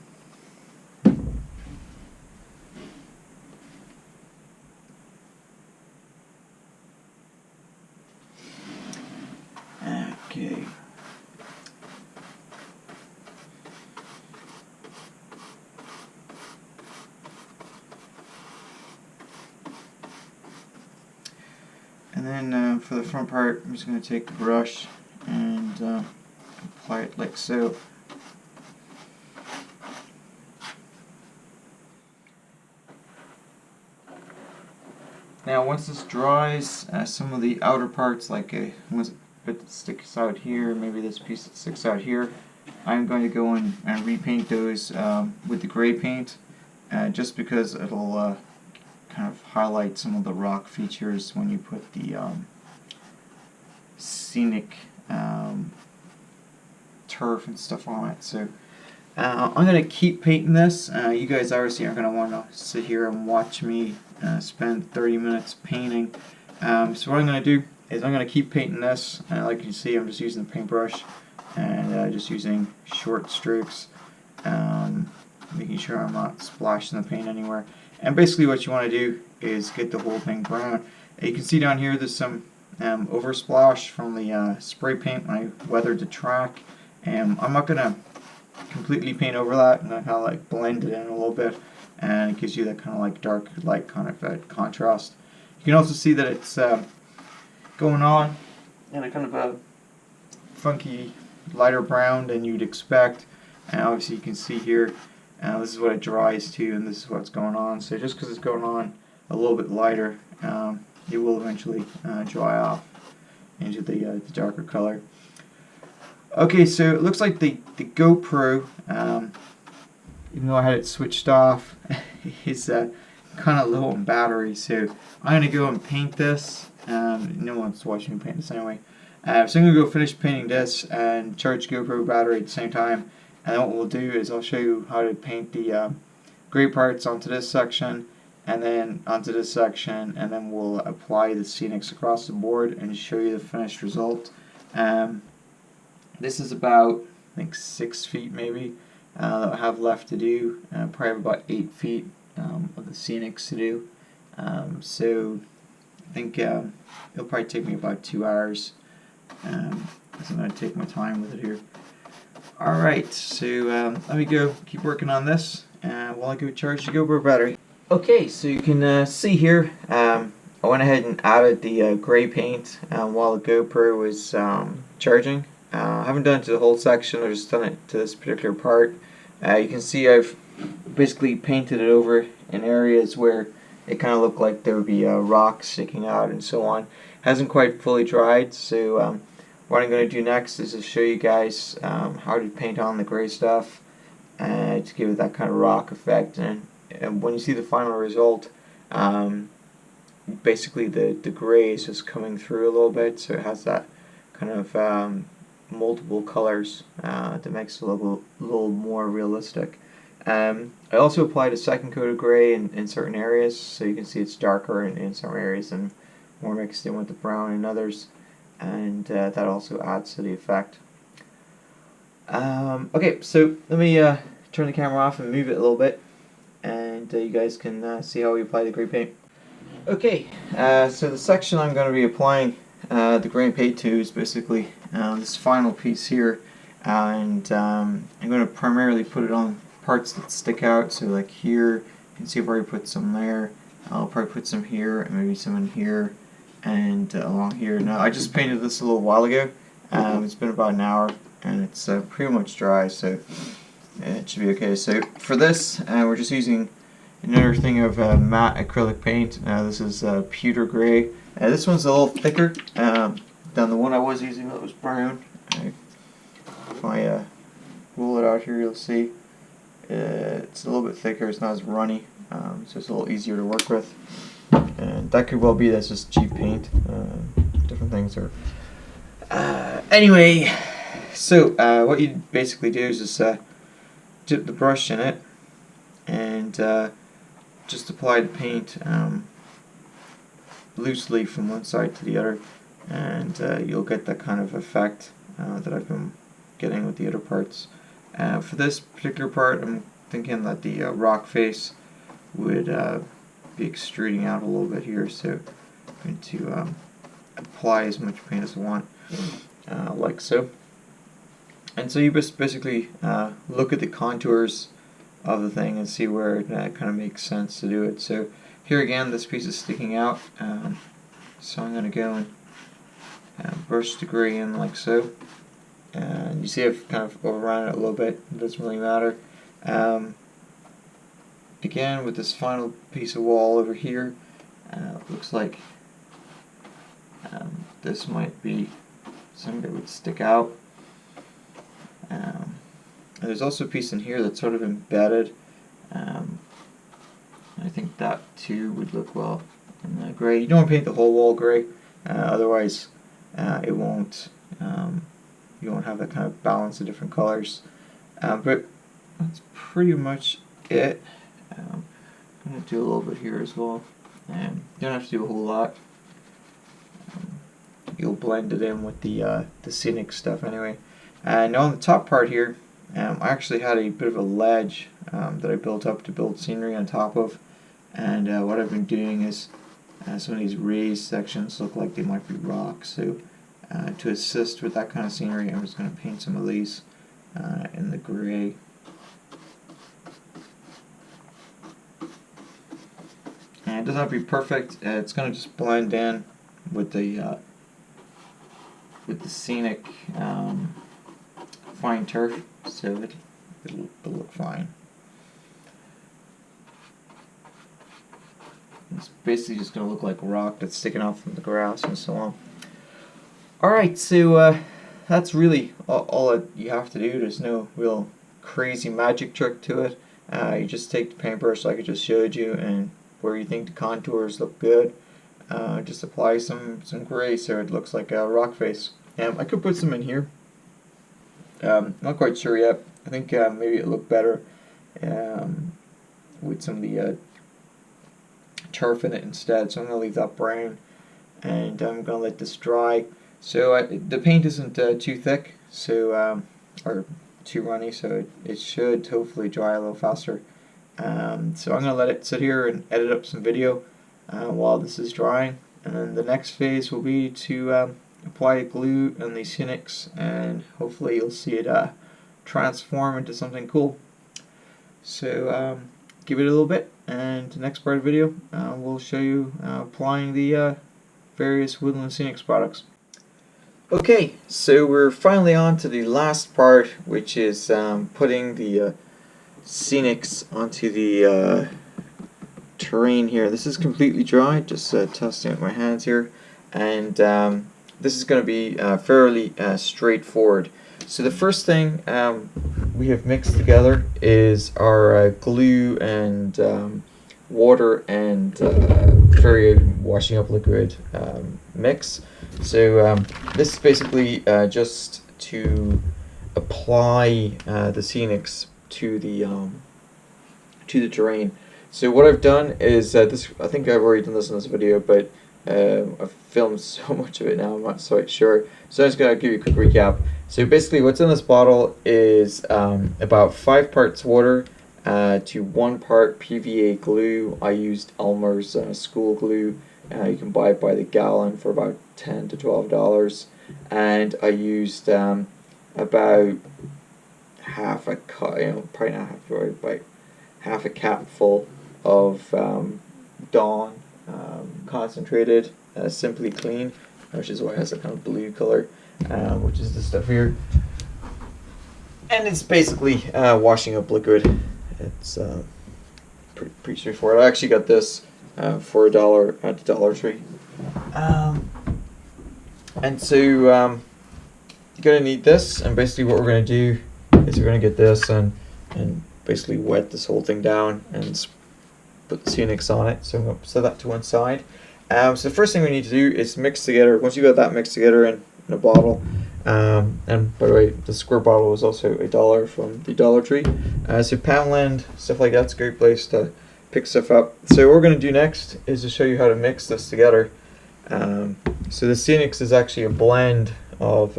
Okay. And then for the front part, I'm just going to take the brush and apply it like so. Now once this dries, some of the outer parts, like once it bit that sticks out here, maybe this piece that sticks out here, I'm going to go in and repaint those with the gray paint, just because it'll kind of highlight some of the rock features when you put the scenic turf and stuff on it. So I'm going to keep painting this. You guys obviously are going to want to sit here and watch me spend 30 minutes painting. So what I'm going to do is I'm going to keep painting this. Like you can see, I'm just using the paintbrush and just using short strokes, making sure I'm not splashing the paint anywhere. And basically what you want to do is get the whole thing brown. You can see down here there's some oversplash from the spray paint when I weathered the track. I'm not going to completely paint over that, and I kind of like blend it in a little bit, and it gives you that kind of like dark light kind of contrast. You can also see that it's going on in a kind of a funky lighter brown than you'd expect. And obviously you can see here, this is what it dries to, and this is what's going on. So just because it's going on a little bit lighter, it will eventually dry off into the darker color. Okay, so it looks like the GoPro, even though I had it switched off, is kind of low on battery. So I'm going to go and paint this. No one's watching me paint this anyway. So I'm going to go finish painting this and charge GoPro battery at the same time. And then what we'll do is I'll show you how to paint the gray parts onto this section and then onto this section, and then we'll apply the scenics across the board and show you the finished result. This is about, I think, 6 feet maybe that I have left to do. Probably have about 8 feet of the scenics to do. So I think it'll probably take me about 2 hours. So I'm going to take my time with it here. Alright, so let me go keep working on this while I go charge the GoPro battery. Okay, so you can see here, I went ahead and added the gray paint while the GoPro was charging. I haven't done it to the whole section, I've just done it to this particular part. You can see I've basically painted it over in areas where it kind of looked like there would be rocks sticking out and so on. Hasn't quite fully dried, so what I'm going to do next is to show you guys how to paint on the gray stuff to give it that kind of rock effect. And when you see the final result, basically the gray is just coming through a little bit, so it has that kind of multiple colors that makes it look a little more realistic. I also applied a second coat of gray in certain areas, so you can see it's darker in some areas and more mixed in with the brown in others, and that also adds to the effect. Okay, so let me turn the camera off and move it a little bit, and you guys can see how we apply the gray paint. Okay, so the section I'm going to be applying the gray paint to is basically this final piece here, and I'm going to primarily put it on parts that stick out. So like here, you can see I've already put some there. I'll probably put some here and maybe some in here and along here. Now I just painted this a little while ago. It's been about an hour and it's pretty much dry, so it should be okay. So for this, we're just using another thing of matte acrylic paint. This is pewter gray. This one's a little thicker than the one I was using that was brown. If I roll it out here, you'll see it's a little bit thicker. It's not as runny, so it's a little easier to work with. And that could well be that's just cheap paint. Different things are. Anyway, so what you basically do is just dip the brush in it and just apply the paint loosely from one side to the other, and you'll get that kind of effect that I've been getting with the other parts. For this particular part, I'm thinking that the rock face would be extruding out a little bit here, so I'm going to apply as much paint as I want, like so. And so you just basically look at the contours of the thing and see where it kind of makes sense to do it. So here again, this piece is sticking out, so I'm going to go and brush the gray in like so. And you see I've kind of overrun it a little bit. It doesn't really matter. Again, with this final piece of wall over here, looks like this might be something that would stick out. And there's also a piece in here that's sort of embedded. I think that too would look well in the gray. You don't want to paint the whole wall gray, otherwise it won't. You won't have that kind of balance of different colors. But that's pretty much it. I'm going to do a little bit here as well. You don't have to do a whole lot. You'll blend it in with the scenic stuff anyway. Now on the top part here, I actually had a bit of a ledge that I built up to build scenery on top of, and what I've been doing is some of these raised sections look like they might be rocks, so to assist with that kind of scenery, I'm just going to paint some of these in the gray. And it doesn't have to be perfect. It's going to just blend in with the scenic fine turf, so it'll look fine. It's basically just going to look like rock that's sticking out from the grass and so on. Alright, so that's really all that you have to do. There's no real crazy magic trick to it. You just take the paintbrush like I just showed you, and where you think the contours look good, just apply some gray so it looks like a rock face. I could put some in here. Not quite sure yet. I think maybe it'll look better with some of the turf in it instead. So I'm going to leave that brown, and I'm going to let this dry. So the paint isn't too thick, so or too runny, so it should hopefully dry a little faster. So I'm going to let it sit here and edit up some video while this is drying, and then the next phase will be to apply glue and the scenics, and hopefully you'll see it transform into something cool. So give it a little bit, and the next part of the video we'll show you applying the various Woodland Scenics products. Okay, so we're finally on to the last part, which is putting the scenics onto the terrain here. This is completely dry, just testing out my hands here, and this is going to be fairly straightforward. So the first thing we have mixed together is our glue and water and very washing up liquid mix. So this is basically just to apply the scenics to the terrain. So what I've done is this. I think I've already done this in this video, but I've filmed so much of it now, I'm not so sure. So I'm just going to give you a quick recap. So basically what's in this bottle is about 5 parts water to 1 part PVA glue. I used Elmer's school glue. You can buy it by the gallon for about $10 to $12. And I used about half a cup, probably not half, but half a cap full of Dawn concentrated Simply Clean, which is why it has a kind of blue color, which is this stuff here, and it's basically washing up liquid. It's pretty straightforward. I actually got this for $1 at the Dollar Tree, and so you're gonna need this, and basically what we're gonna do is we're gonna get this and basically wet this whole thing down and put the scenics on it. So I'm going to set that to one side. So the first thing we need to do is mix together. Once you've got that mixed together in a bottle, and by the way, the square bottle was also $1 from the Dollar Tree. So Poundland, stuff like that's a great place to pick stuff up. So what we're going to do next is to show you how to mix this together. So the scenics is actually a blend of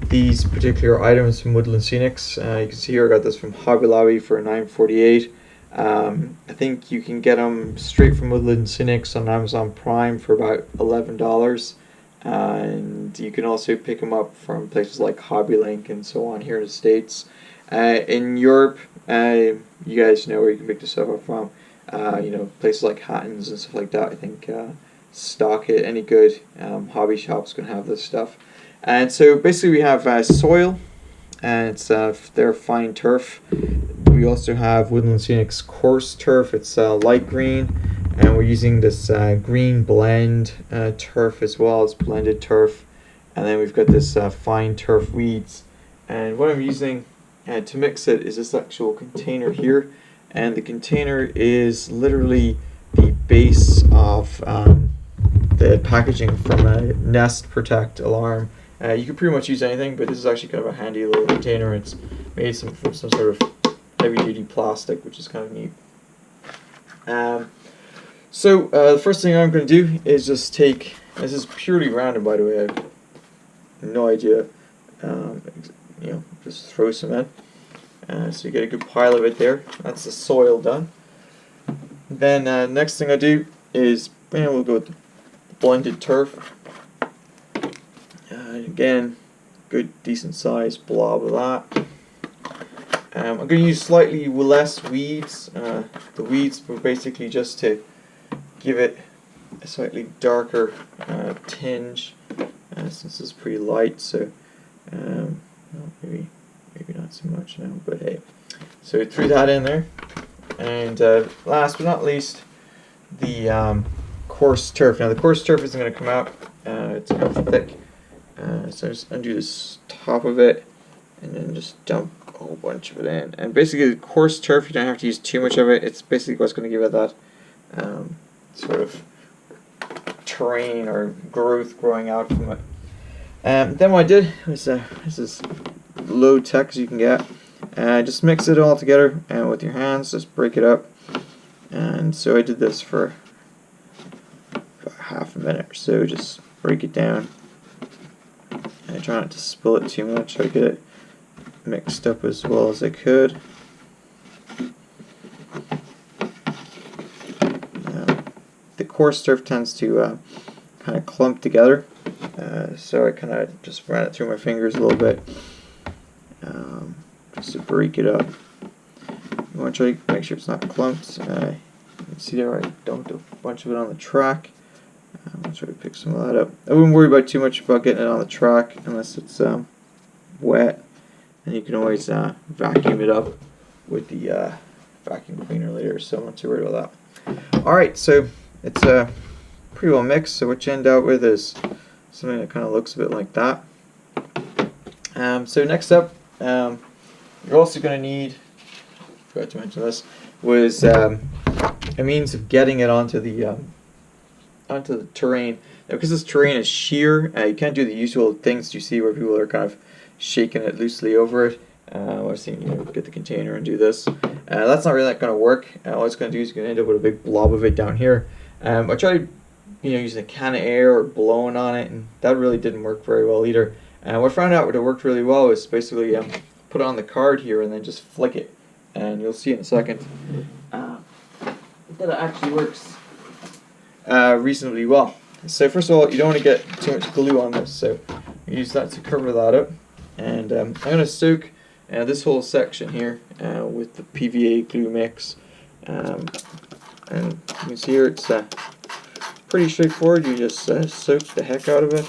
these particular items from Woodland Scenics. You can see here I got this from Hobby Lobby for $9.48. I think you can get them straight from Woodland Scenics on Amazon Prime for about $11, and you can also pick them up from places like Hobby Link and so on here in the States. In Europe, you guys know where you can pick this stuff up from. Places like Hatton's and stuff like that. I think stock it. Any good hobby shops can have this stuff. And so basically we have soil, and it's their fine turf. We also have Woodland Scenics coarse turf. It's light green, and we're using this green blend turf as well as blended turf. And then we've got this fine turf weeds. And what I'm using to mix it is this actual container here, and the container is literally the base of the packaging from a Nest Protect alarm. You can pretty much use anything, but this is actually kind of a handy little container. It's made from some sort of heavy-duty plastic, which is kind of neat. So the first thing I'm going to do is just take, this is purely random by the way, I have no idea, just throw some in. So you get a good pile of it there. That's the soil done. Then next thing I do is, we'll go with the blended turf. Again, good decent size blob of that. I'm going to use slightly less weeds. The weeds were basically just to give it a slightly darker tinge, since this is pretty light. So maybe not so much now, but hey. So we threw that in there, and last but not least, the coarse turf. Now the coarse turf isn't going to come out. It's kind of thick. So just undo this top of it, and then just dump a whole bunch of it in. And basically, the coarse turf, you don't have to use too much of it. It's basically what's going to give it that sort of terrain or growth growing out from it. Then what I did was, this is low tech as you can get. Just mix it all together with your hands, just break it up. And so I did this for about half a minute or so, just break it down. And I try not to spill it too much, try to get it mixed up as well as I could. The coarse turf tends to kind of clump together, so I kind of just ran it through my fingers a little bit, just to break it up. You want to try to make sure it's not clumped. You can see there I dumped a bunch of it on the track. I'm going to try to pick some of that up. I wouldn't worry about too much about getting it on the track unless it's wet, and you can always vacuum it up with the vacuum cleaner later, so I'm not too worried about that. Alright, so it's pretty well mixed, so what you end up with is something that kind of looks a bit like that. So next up, you're also going to need, forgot to mention this, was a means of getting it onto the terrain. Now, because this terrain is sheer, you can't do the usual things you see where people are kind of shaking it loosely over it. I've seen, get the container and do this. That's not really going to work. All it's going to do is you're going to end up with a big blob of it down here. I tried, using a can of air or blowing on it, and that really didn't work very well either. What I found out what worked really well was basically put it on the card here and then just flick it, and you'll see in a second that it actually works reasonably well. So first of all, you don't want to get too much glue on this, so use that to cover that up. And I'm going to soak this whole section here with the PVA glue mix. And you can see here it's pretty straightforward. You just soak the heck out of it.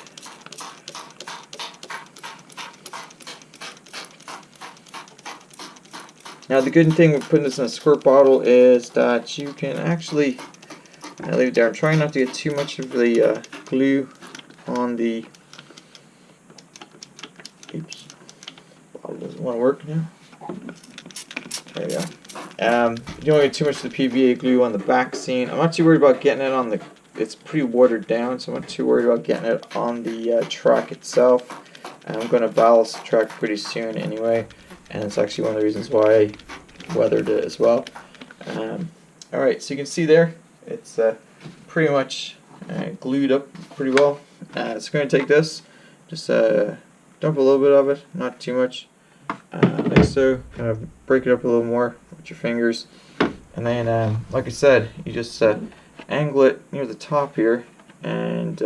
Now the good thing with putting this in a squirt bottle is that you can actually leave it there. I'm trying not to get too much of the glue on the... Oops. Bottle doesn't want to work now. There we go. You don't get too much of the PVA glue on the back seam. I'm not too worried about getting it on the... It's pretty watered down, so I'm not too worried about getting it on the track itself. I'm going to ballast the track pretty soon anyway, and it's actually one of the reasons why I weathered it as well. Alright, so you can see there, it's pretty much glued up pretty well. So I'm going to take this, just dump a little bit of it, not too much, like so, kind of break it up a little more with your fingers, and then like I said, you just angle it near the top here and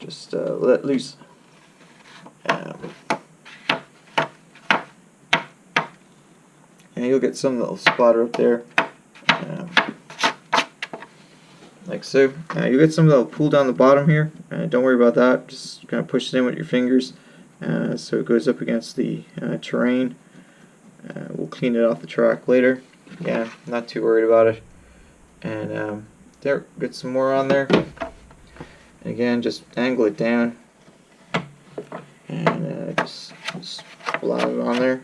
just let loose. And you'll get some that'll splatter up there, like so. You'll get some that'll pull down the bottom here. Don't worry about that, just kind of push it in with your fingers so it goes up against the terrain. We'll clean it off the track later. Yeah, not too worried about it. And there, get some more on there. And again, just angle it down and just splatter it on there.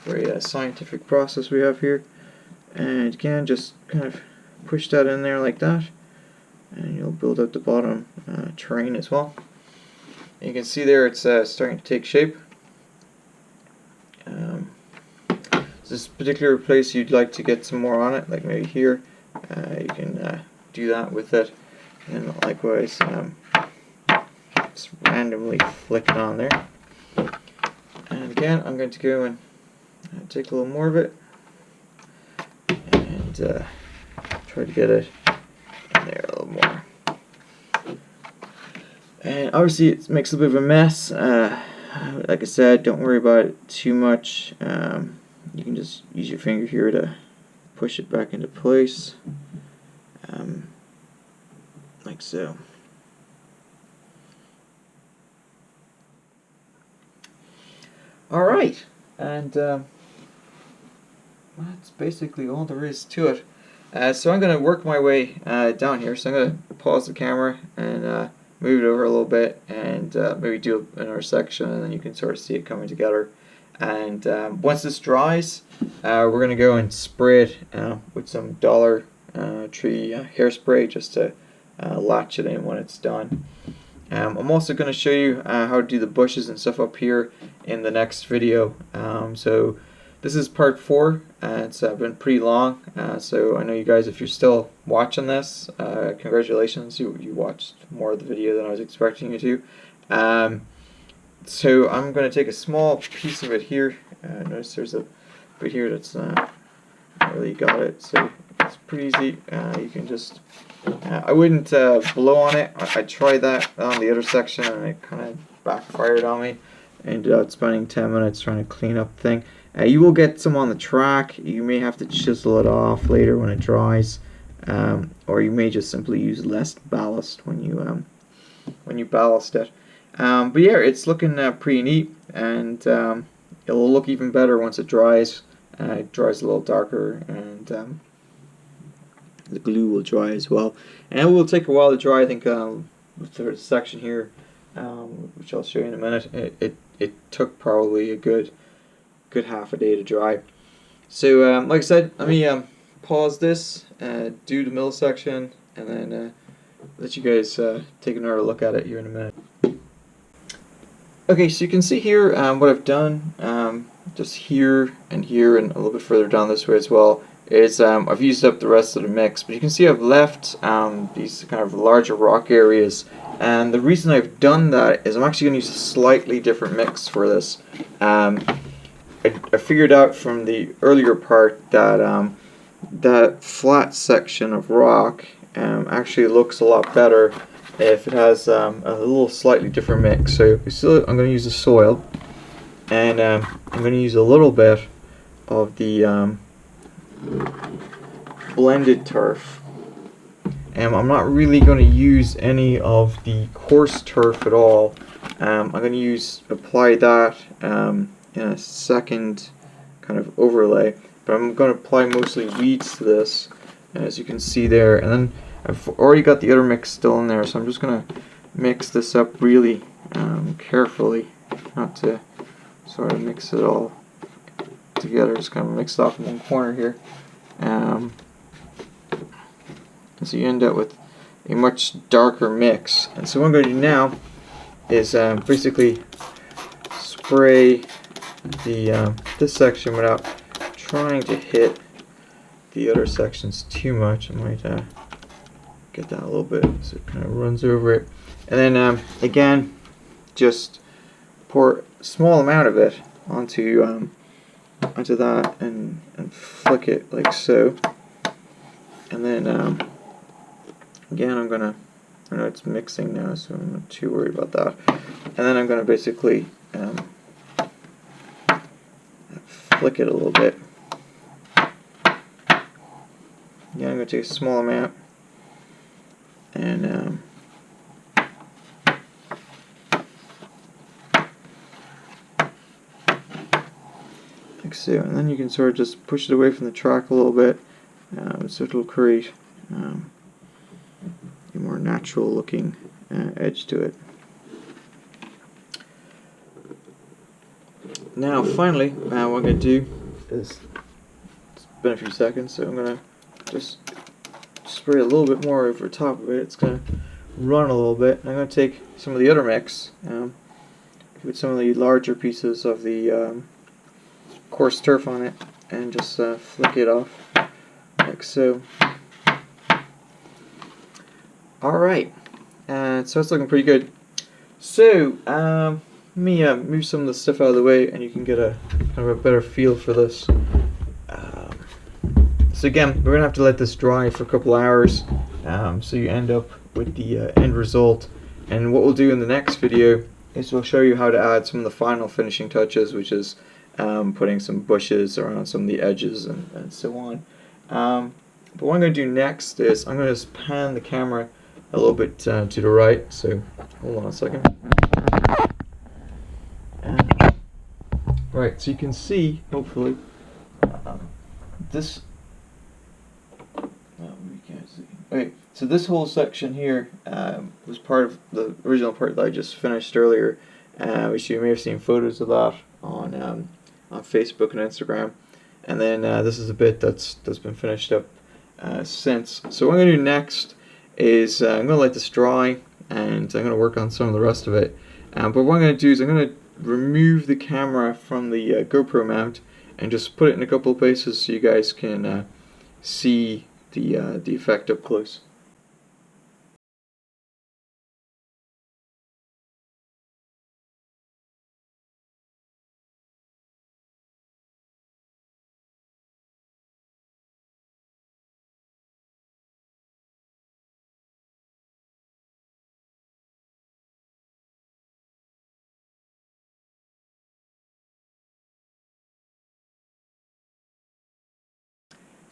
Very scientific process we have here. And again, just kind of push that in there like that, and you'll build up the bottom terrain as well. And you can see there it's starting to take shape. This particular place you'd like to get some more on it, like maybe here, you can do that with it, and likewise just randomly flick it on there. And again, I'm going to go and take a little more of it and try to get it in there a little more. And obviously it makes a bit of a mess. Like I said, don't worry about it too much. You can just use your finger here to push it back into place, like so. Alright, and that's basically all there is to it. So I'm going to work my way down here. So I'm going to pause the camera and move it over a little bit, and maybe do another section, and then you can sort of see it coming together. And once this dries, we're going to go and spray it with some Dollar Tree hairspray just to latch it in when it's done. I'm also going to show you how to do the bushes and stuff up here in the next video. So this is part 4. It's been pretty long, so I know you guys, if you're still watching this, congratulations, you watched more of the video than I was expecting you to. So I'm going to take a small piece of it here. Notice there's a bit here that's not really got it, so it's pretty easy. You can just, I wouldn't blow on it. I tried that on the other section and it kind of backfired on me. I ended up spending 10 minutes trying to clean up the thing. You will get some on the track. You may have to chisel it off later when it dries, or you may just simply use less ballast when you ballast it. But yeah, it's looking pretty neat, and it'll look even better once it dries. It dries a little darker, and the glue will dry as well. And it will take a while to dry. I think with the section here, which I'll show you in a minute, it took probably a good half a day to dry. So like I said, let me pause this, do the middle section, and then let you guys take another look at it here in a minute. Okay, so you can see here what I've done, just here and a little bit further down this way as well, is I've used up the rest of the mix, but you can see I've left these kind of larger rock areas, and the reason I've done that is I'm actually going to use a slightly different mix for this. I figured out from the earlier part that that flat section of rock actually looks a lot better if it has a little slightly different mix. So I'm going to use the soil, and I'm going to use a little bit of the blended turf. I'm not really going to use any of the coarse turf at all. I'm going to apply that in a second kind of overlay, but I'm going to apply mostly weeds to this, as you can see there. And then I've already got the other mix still in there, so I'm just going to mix this up really carefully, not to sort of mix it all together, just kind of mix it off in one corner here. And so you end up with a much darker mix. And so what I'm going to do now is basically spray the this section without trying to hit the other sections too much. I might get that a little bit so it kind of runs over it, and then again just pour a small amount of it onto that and flick it like so. And then again I know it's mixing now, so I'm not too worried about that. And then I'm gonna basically flick it a little bit. Yeah, I'm going to take a small amount and like so, and then you can sort of just push it away from the track a little bit, so it'll create a more natural looking edge to it. Now finally, what I'm going to do is, it's been a few seconds, so I'm going to just spray a little bit more over top of it. It's going to run a little bit. I'm going to take some of the other mix, put some of the larger pieces of the coarse turf on it, and just flick it off like so. Alright, so it's looking pretty good. So, let me move some of the stuff out of the way, and you can get a kind of a better feel for this. So again, we're gonna have to let this dry for a couple hours, so you end up with the end result. And what we'll do in the next video is we'll show you how to add some of the final finishing touches, which is putting some bushes around some of the edges and so on. But what I'm going to do next is I'm going to just pan the camera a little bit to the right. So hold on a second. Right, so you can see, hopefully, this. We can't see. Okay, so this whole section here was part of the original part that I just finished earlier, which you may have seen photos of that on Facebook and Instagram. And then this is a bit that's been finished up since. So what I'm going to do next is I'm going to let this dry. and I'm going to work on some of the rest of it. But what I'm going to do is I'm going to remove the camera from the GoPro mount and just put it in a couple of places so you guys can see the effect up close.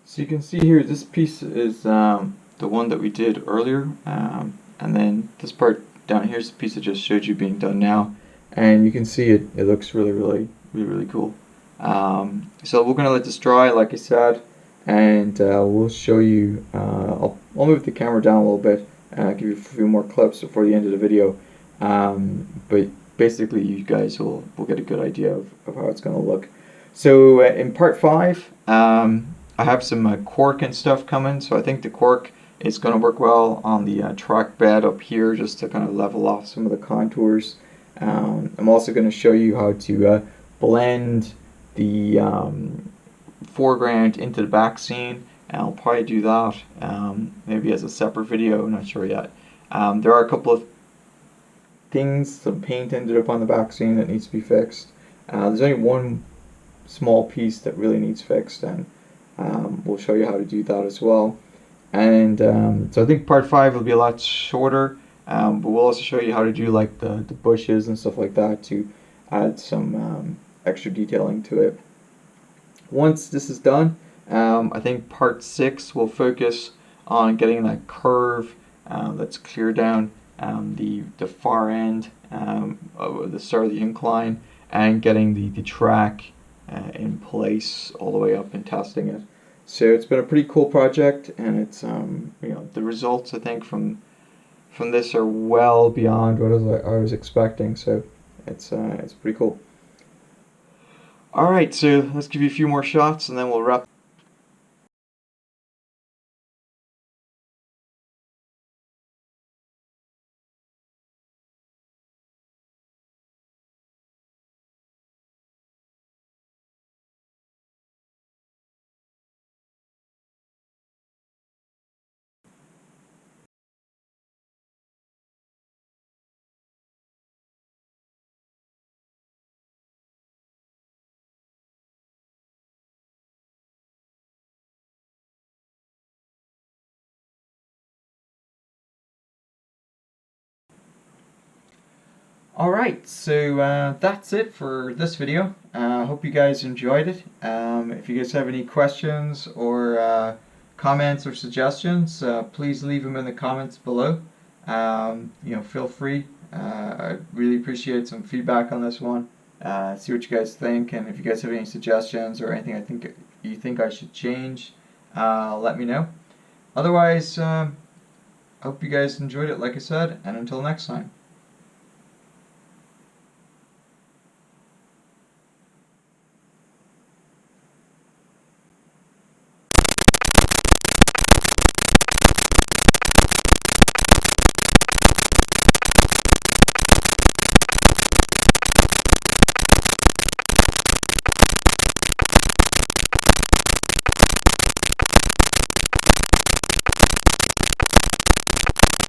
So you can see here, this piece is the one that we did earlier, and then this part down here is the piece I just showed you being done now, and you can see it looks really cool. So we're gonna let this dry, like I said, and we'll show you. I'll move the camera down a little bit, give you a few more clips before the end of the video, but basically you guys will get a good idea of how it's gonna look. So in part 5, I have some cork and stuff coming, so I think the cork is going to work well on the track bed up here, just to kind of level off some of the contours. I'm also going to show you how to blend the foreground into the back scene, and I'll probably do that maybe as a separate video, I'm not sure yet. There are a couple of things, some paint ended up on the back scene that needs to be fixed. There's only one small piece that really needs fixed, and we'll show you how to do that as well. And so I think part 5 will be a lot shorter, but we'll also show you how to do like the bushes and stuff like that to add some extra detailing to it. Once this is done, I think part 6 will focus on getting that curve that's clear down the far end of the start of the incline, and getting the track in place all the way up and testing it. So it's been a pretty cool project, and it's the results I think from this are well beyond what I was expecting. So it's pretty cool. All right, so let's give you a few more shots, and then we'll wrap. Alright, so that's it for this video. I hope you guys enjoyed it. If you guys have any questions or comments or suggestions, please leave them in the comments below. Feel free. I really appreciate some feedback on this one. See what you guys think, and if you guys have any suggestions or anything you think I should change, let me know. Otherwise, I hope you guys enjoyed it, like I said, and until next time.